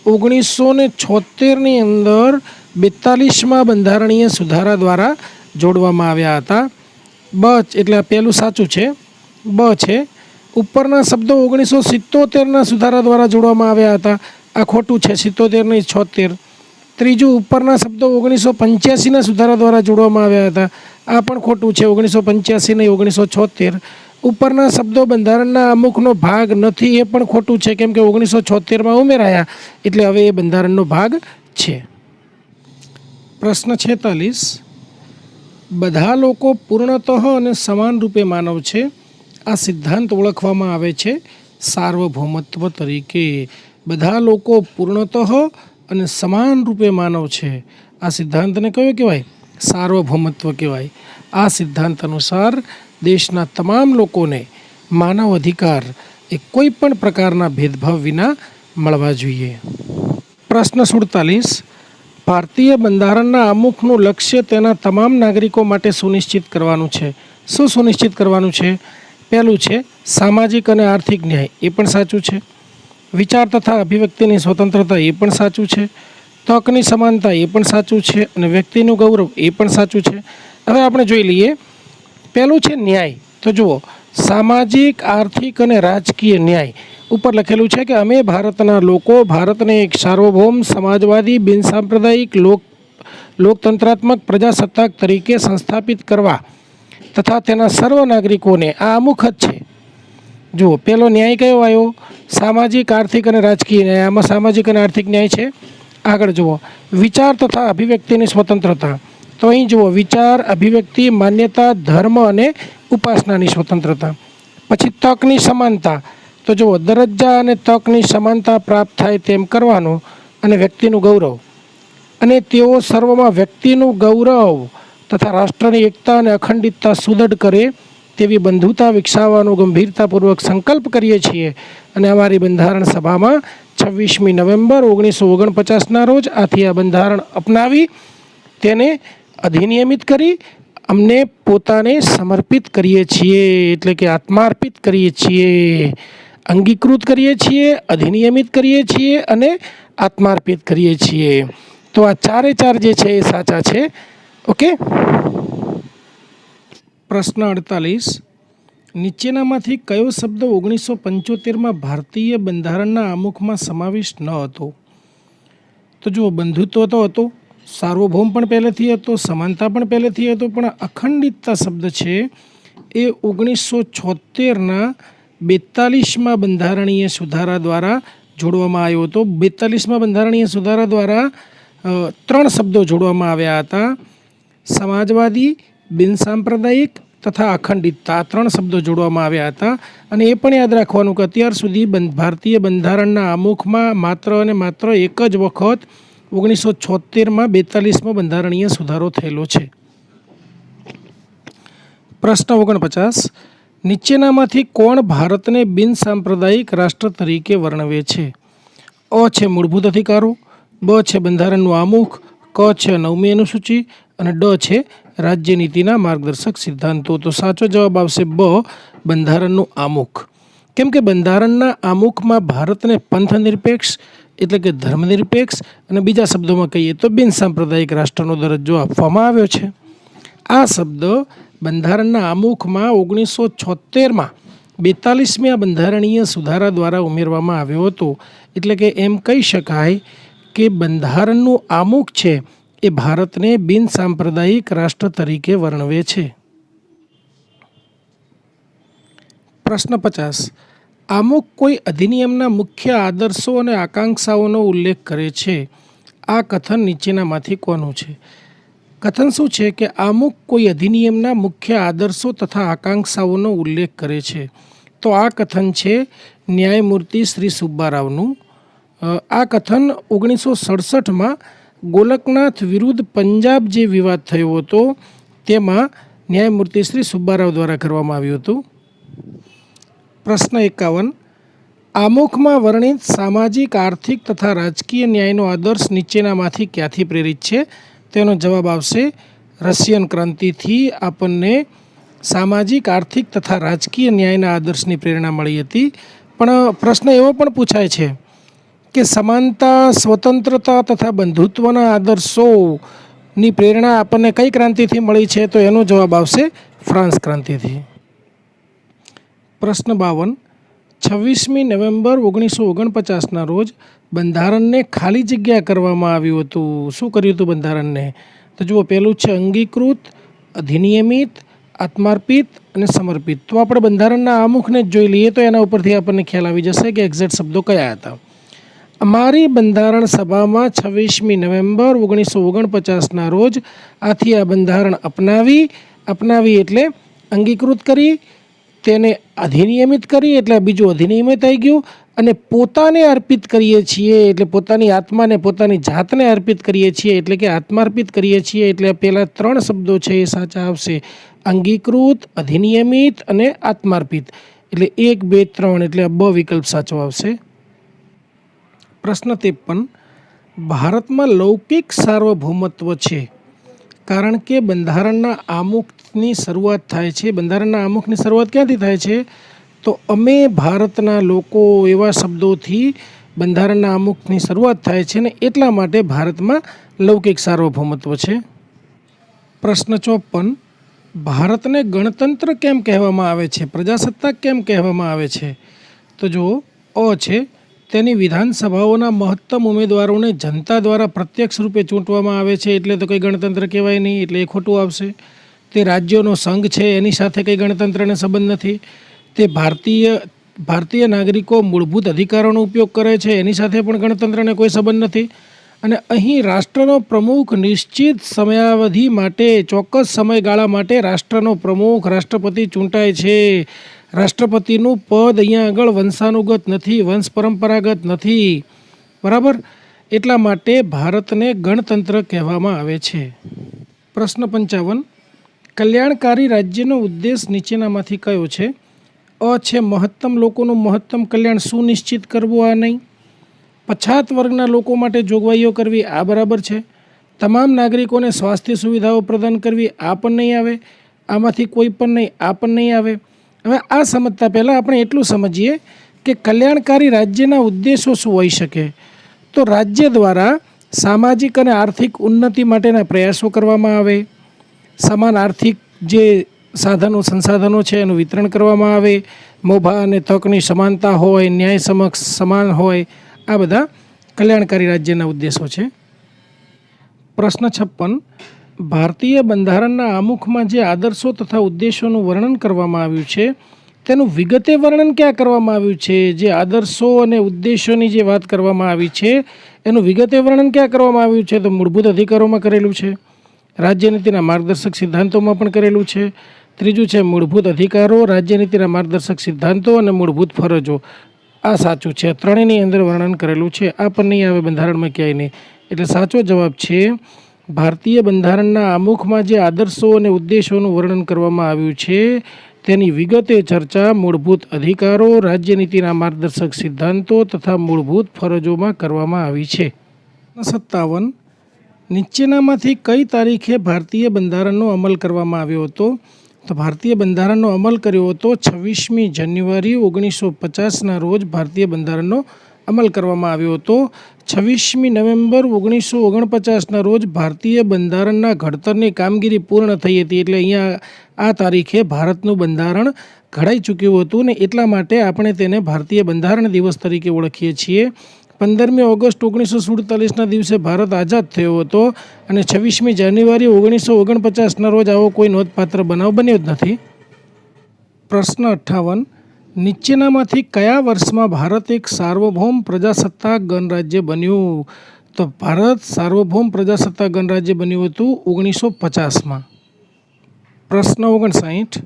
1976ની અંદર 42માં બંધારણીય સુધારા દ્વારા જોડવામાં આવ્યા હતા. બ એટલે આ પહેલું સાચું છે. બ છે ઉપરના શબ્દો 1977ના સુધારા દ્વારા જોડવામાં આવ્યા હતા. આ ખોટું છે, 77 નહીં 76. ત્રીજું ઉપરના શબ્દો 1985ના સુધારા દ્વારા જોડવામાં આવ્યા હતા. આ પણ ખોટું છે, 1985 નહીં 1976. ઉપરના શબ્દો બંધારણના આમુખનો ભાગ નથી, એ પણ ખોટું છે, કેમ કે 1976માં ઉમેરાયા એટલે હવે એ બંધારણનો ભાગ છે. પ્રશ્ન 46. બધા લોકો પૂર્ણતઃ અને સમાન રૂપે માનવ છે. આ સિદ્ધાંત ઓળખવામાં આવે છે સાર્વભૌમત્વ તરીકે. બધા લોકો પૂર્ણતઃ અને સમાન રૂપે માનવ છે. આ સિદ્ધાંતને કયો કહેવાય? સાર્વભૌમત્વ કહેવાય. આ સિદ્ધાંત અનુસાર દેશના તમામ લોકોને માનવ અધિકાર એ કોઈ પણ પ્રકારના ભેદભાવ વિના મળવા જોઈએ. પ્રશ્ન 47. ભારતીય બંધારણના આમુખનું લક્ષ્ય તેના તમામ નાગરિકો માટે સુનિશ્ચિત કરવાનું છે. શું સુનિશ્ચિત કરવાનું છે? પહેલું છે સામાજિક અને આર્થિક ન્યાય, એ પણ સાચું છે. વિચાર તથા અભિવ્યક્તિની સ્વતંત્રતા, એ પણ સાચું છે. તકની સમાનતા, એ પણ સાચું છે. અને વ્યક્તિનું ગૌરવ, એ પણ સાચું છે. હવે આપણે જોઈ લઈએ. પહેલું છે ન્યાય. તો જુઓ, સામાજિક, આર્થિક અને રાજકીય ન્યાય ઉપર લખેલું છે કે અમે ભારતના લોકો ભારતને એક સાર્વભૌમ, સમાજવાદી, બિનસાંપ્રદાયિક, લોકતંત્રાત્મક પ્રજાસત્તાક તરીકે સંસ્થાપિત કરવા તથા તેના સર્વ નાગરિકોને આ અમુખ જ છે. જુઓ, પહેલો ન્યાય કયો આવ્યો? સામાજિક, આર્થિક અને રાજકીય ન્યાય. આમાં સામાજિક અને આર્થિક ન્યાય છે. આગળ જુઓ, વિચાર તથા અભિવ્યક્તિની સ્વતંત્રતા. તો અહીં જુઓ, વિચાર, અભિવ્યક્તિ, માન્યતા, ધર્મ અને ઉપાસનાની સ્વતંત્રતા. પછી તકની સમાનતા. તો જુઓ, દરજ્જા અને તકની સમાનતા પ્રાપ્ત થાય તેમ કરવાનું. અને વ્યક્તિનું ગૌરવ, અને તેઓ સર્વમાં વ્યક્તિનું ગૌરવ તથા રાષ્ટ્રની એકતા અને અખંડિતતા સુદૃઢ કરે તેવી બંધુતા વિકસાવવાનો ગંભીરતાપૂર્વક સંકલ્પ કરીએ છીએ. અને અમારી બંધારણ સભામાં 26મી નવેમ્બર 1949ના રોજ આથી આ બંધારણ અપનાવી તેને અધિનિયમિત કરી અમને પોતાને સમર્પિત કરીએ છીએ, એટલે કે આત્માર્પિત કરીએ છીએ. અંગીકૃત કરીએ છીએ, અધિનિયમિત કરીએ છીએ અને આત્માર્પિત કરીએ છીએ. તો આ ચારે ચાર જે છે એ સાચા છે. ઓકે. પ્રશ્ન 48. નીચેનામાંથી કયો શબ્દ 1975માં ભારતીય બંધારણના આમુખમાં સમાવિષ્ટ ન હતો? તો જુઓ, બંધુત્વ તો હતો, સાર્વભૌમ પણ પહેલેથી હતો, સમાનતા પણ પહેલેથી હતો, પણ અખંડિતતા શબ્દ છે એ 1976ના 42માં બંધારણીય સુધારા દ્વારા જોડવામાં આવ્યો હતો. 42માં બંધારણીય સુધારા દ્વારા 3 શબ્દો જોડવામાં આવ્યા હતા: સમાજવાદી, બિનસાંપ્રદાયિક તથા અખંડિતતા. 3 શબ્દો જોડવામાં આવ્યા હતા. અને એ પણ યાદ રાખવાનું કે અત્યાર સુધી ભારતીય બંધારણના આમુખમાં માત્ર અને માત્ર એક જ વખત 1976માં 42મો બંધારણીય સુધારો થયેલો છે. પ્રશ્ન 49. નીચેનામાંથી કોણ ભારતને બિનસાંપ્રદાયિક રાષ્ટ્ર તરીકે વર્ણવે છે? અ છે મૂળભૂત અધિકારો, બ છે બંધારણનું આમુખ, ક છે 9મી અનુસૂચિ અને ડ છે રાજ્ય નીતિના માર્ગદર્શક સિદ્ધાંતો. તો સાચો જવાબ આવશે બ, બંધારણનું આમુખ. કેમ કે બંધારણના આમુખમાં ભારતને પંથનિરપેક્ષ એટલે કે ધર્મનિરપેક્ષ અને બીજા શબ્દોમાં કહીએ તો બિનસાંપ્રદાયિક રાષ્ટ્રનો દરજ્જો આપવામાં આવ્યો છે. આ શબ્દ બંધારણના આમુખમાં 1976માં 42મી બંધારણીય સુધારા દ્વારા ઉમેરવામાં આવ્યો હતો. એટલે કે એમ કહી શકાય કે બંધારણનું આમુખ છે એ ભારતને બિનસાંપ્રદાયિક રાષ્ટ્ર તરીકે વર્ણવે છે. પ્રશ્ન 50. આમુખ કોઈ અધિનિયમના મુખ્ય આદર્શો અને આકાંક્ષાઓનો ઉલ્લેખ કરે છે. આ કથન નીચેનામાંથી કોનું છે? કથન શું છે કે આમુખ કોઈ અધિનિયમના મુખ્ય આદર્શો તથા આકાંક્ષાઓનો ઉલ્લેખ કરે છે. તો આ કથન છે ન્યાયમૂર્તિ શ્રી સુબ્બારાવનું. આ કથન 1967માં ગોલકનાથ વિરુદ્ધ પંજાબ જે વિવાદ થયો હતો તેમાં ન્યાયમૂર્તિ શ્રી સુબ્બારાવ દ્વારા કરવામાં આવ્યું હતું. પ્રશ્ન 51. આમુખમાં વર્ણિત સામાજિક, આર્થિક તથા રાજકીય ન્યાયનો આદર્શ નીચેનામાંથી ક્યાંથી પ્રેરિત છે? તેનો જવાબ આવશે રશિયન ક્રાંતિથી આપણને સામાજિક, આર્થિક તથા રાજકીય ન્યાયના આદર્શની પ્રેરણા મળી હતી. પણ પ્રશ્ન એવો પણ પૂછાય છે કે સમાનતા, સ્વતંત્રતા તથા બંધુત્વના આદર્શોની પ્રેરણા આપણને કઈ ક્રાંતિથી મળી છે? તો એનો જવાબ આવશે ફ્રાન્સ ક્રાંતિથી. પ્રશ્ન 52. 26મી નવેમ્બર 1949ના રોજ બંધારણને ખાલી જગ્યા કરવામાં આવ્યું હતું. શું કર્યું હતું બંધારણને? તો જુઓ, પહેલું છે અંગીકૃત, અધિનિયમિત, આત્માર્પિત અને સમર્પિત. તો આપણે બંધારણના આમુખને જ જોઈ લઈએ તો એના ઉપરથી આપણને ખ્યાલ આવી જશે કે એક્ઝેક્ટ શબ્દો કયા હતા. અમારી બંધારણ સભામાં 26મી નવેમ્બર 1949ના રોજ આથી આ બંધારણ અપનાવી એટલે અંગીકૃત કરી, તેને અધિનિયમિત કરી એટલે બીજું અધિનિયમિત આવી ગયું, અને પોતાને અર્પિત કરીએ છીએ એટલે પોતાની આત્માને, પોતાની જાતને અર્પિત કરીએ છીએ એટલે કે આત્માર્પિત કરીએ છીએ. એટલે પહેલાં 3 શબ્દો છે એ સાચા આવશે: અંગીકૃત, અધિનિયમિત અને આત્માર્પિત. એટલે 1, 2, 3 એટલે બ વિકલ્પ સાચો આવશે. પ્રશ્ન 53. ભારતમાં લૌકિક સાર્વભૌમત્વ છે કારણ કે બંધારણના આમુખની શરૂઆત થાય છે. બંધારણના આમુખની શરૂઆત ક્યાંથી થાય છે? તો અમે ભારતના લોકો, એવા શબ્દોથી બંધારણના આમુખની શરૂઆત થાય છે ને એટલા માટે ભારતમાં લૌકિક સાર્વભૌમત્વ છે. પ્રશ્ન 54. ભારતને ગણતંત્ર કેમ કહેવામાં આવે છે? પ્રજાસત્તાક કેમ કહેવામાં આવે છે? તો જુઓ, અ છે તેની વિધાનસભાઓના મહત્તમ ઉમેદવારોને જનતા દ્વારા પ્રત્યક્ષ રૂપે ચૂંટવામાં આવે છે એટલે તો કંઈ ગણતંત્ર કહેવાય નહીં, એટલે એ ખોટું આવશે. તે રાજ્યોનો સંઘ છે, એની સાથે કંઈ ગણતંત્રને સંબંધ નથી. તે ભારતીય નાગરિકો મૂળભૂત અધિકારોનો ઉપયોગ કરે છે, એની સાથે પણ ગણતંત્રને કોઈ સંબંધ નથી. અને અહીં રાષ્ટ્રનો પ્રમુખ નિશ્ચિત સમયાવધિ માટે, ચોક્કસ સમયગાળા માટે રાષ્ટ્રનો પ્રમુખ, રાષ્ટ્રપતિ ચૂંટાય છે. રાષ્ટ્રપતિનું પદ અહીંયા આગળ વંશાનુગત નથી, વંશ પરંપરાગત નથી. બરાબર? એટલા માટે ભારતને ગણતંત્ર કહેવામાં આવે છે. પ્રશ્ન 55. કલ્યાણકારી રાજ્યનો ઉદ્દેશ નીચેનામાંથી કયો છે? અ છે મહત્તમ લોકોનું મહત્તમ કલ્યાણ સુનિશ્ચિત કરવું, આ નહીં. પછાત વર્ગના લોકો માટે જોગવાઈઓ કરવી, આ બરાબર છે. તમામ નાગરિકોને સ્વાસ્થ્ય સુવિધાઓ પ્રદાન કરવી, આ પણ નહીં આવે. આમાંથી કોઈ પણ નહીં, આ પણ નહીં આવે. હવે આ સમજતા પહેલાં આપણે એટલું સમજીએ કે કલ્યાણકારી રાજ્યના ઉદ્દેશો શું હોઈ શકે. તો રાજ્ય દ્વારા સામાજિક અને આર્થિક ઉન્નતિ માટેના પ્રયાસો કરવામાં આવે, સમાન આર્થિક જે સંસાધનો છે એનું વિતરણ કરવામાં આવે, મોભા અને તકની સમાનતા હોય, ન્યાય સમક્ષ સમાન હોય, આ બધા કલ્યાણકારી રાજ્યના ઉદ્દેશો છે. પ્રશ્ન 56. ભારતીય બંધારણના આમુખમાં જે આદર્શો તથા ઉદ્દેશોનું વર્ણન કરવામાં આવ્યું છે તેનું વિગતે વર્ણન ક્યાં કરવામાં આવ્યું છે? જે આદર્શો અને ઉદ્દેશોની જે વાત કરવામાં આવી છે એનું વિગતે વર્ણન ક્યાં કરવામાં આવ્યું છે? તો મૂળભૂત અધિકારોમાં કરેલું છે, રાજ્યનીતિના માર્ગદર્શક સિદ્ધાંતોમાં પણ કરેલું છે. ત્રીજું છે મૂળભૂત અધિકારો, રાજ્યનીતિના માર્ગદર્શક સિદ્ધાંતો અને મૂળભૂત ફરજો. આ સાચું છે, ત્રણેયની અંદર વર્ણન કરેલું છે. આ પણ નહીં આવે બંધારણમાં ક્યાંય નહીં. એટલે સાચો જવાબ છે ભારતીય બંધારણના આમુખમાં જે આદર્શો અને ઉદ્દેશોનું વર્ણન કરવામાં આવ્યું છે તેની વિગતે ચર્ચા મૂળભૂત અધિકારો, રાજ્યનીતિના માર્ગદર્શક સિદ્ધાંતો તથા મૂળભૂત ફરજોમાં કરવામાં આવી છે. 57. નીચેનામાંથી કઈ તારીખે ભારતીય બંધારણનો અમલ કરવામાં આવ્યો હતો? તો ભારતીય બંધારણનો અમલ કર્યો હતો 26મી જાન્યુઆરી 1950ના રોજ ભારતીય બંધારણનો અમલ કરવામાં આવ્યો હતો. 26મી નવેમ્બર 1949ના રોજ ભારતીય બંધારણના ઘડતરની કામગીરી પૂર્ણ થઈ હતી. એટલે અહીંયા આ તારીખે ભારતનું બંધારણ ઘડાઈ ચૂક્યું હતું ને એટલા માટે આપણે તેને ભારતીય બંધારણ દિવસ તરીકે ઓળખીએ છીએ. 15મી ઓગસ્ટ 1947ના દિવસે ભારત આઝાદ થયો હતો અને 26મી જાન્યુઆરી 1949ના રોજ આવો કોઈ નોંધપાત્ર બનાવ બન્યો જ નથી. પ્રશ્ન 58. નીચેનામાંથી કયા વર્ષમાં ભારત એક સાર્વભૌમ પ્રજાસત્તાક ગણરાજ્ય બન્યું? તો ભારત સાર્વભૌમ પ્રજાસત્તાક ગણરાજ્ય બન્યું હતું 1950માં. પ્રશ્ન 59.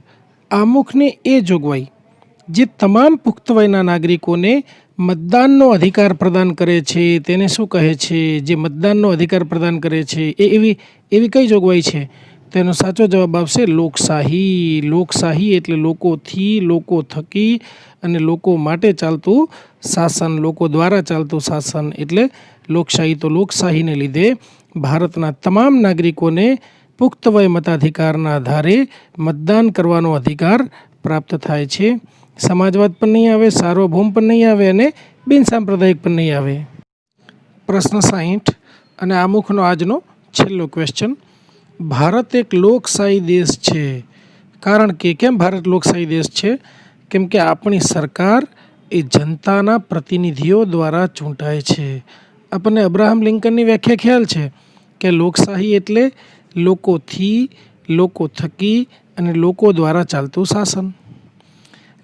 આમુખની એ જોગવાઈ જે તમામ પુખ્ત વયના નાગરિકોને મતદાનનો અધિકાર પ્રદાન કરે છે તેને શું કહે છે? જે મતદાનનો અધિકાર પ્રદાન કરે છે એ એવી કઈ જોગવાઈ છે? તેનો સાચો જવાબ આવશે લોકશાહી. લોકશાહી એટલે લોકોથી, લોકો થકી અને લોકો માટે ચાલતું શાસન, લોકો દ્વારા ચાલતું શાસન એટલે લોકશાહી. તો લોકશાહીને લીધે ભારતના તમામ નાગરિકોને પુખ્ત વય મતાધિકારના આધારે મતદાન કરવાનો અધિકાર પ્રાપ્ત થાય છે. સમાજવાદ પણ નહીં આવે, સાર્વભૌમ પણ નહીં આવે અને બિનસાંપ્રદાયિક પણ નહીં આવે. પ્રશ્ન 60 અને આમુખનો આજનો છેલ્લો ક્વેશ્ચન. ભારત એક લોકશાહી દેશ છે. કારણ કે કેમ ભારત લોકશાહી દેશ છે? કેમ કે આપણી સરકાર એ જનતાના પ્રતિનિધિઓ દ્વારા ચૂંટાય છે. આપણને અબ્રાહમ લિંકનની વ્યાખ્યા ખ્યાલ છે કે લોકશાહી એટલે લોકોથી, લોકો થકી અને લોકો દ્વારા ચાલતું શાસન.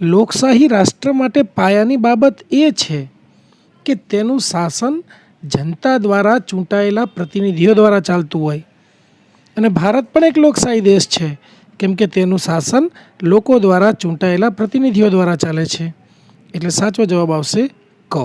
લોકશાહી રાષ્ટ્ર માટે પાયાની બાબત એ છે કે તેનું શાસન જનતા દ્વારા ચૂંટાયેલા પ્રતિનિધિઓ દ્વારા ચાલતું હોય. અને ભારત પણ એક લોકશાહી દેશ છે કેમ કે તેનું શાસન લોકો દ્વારા ચૂંટાયેલા પ્રતિનિધિઓ દ્વારા ચાલે છે. એટલે સાચો જવાબ આવશે ક.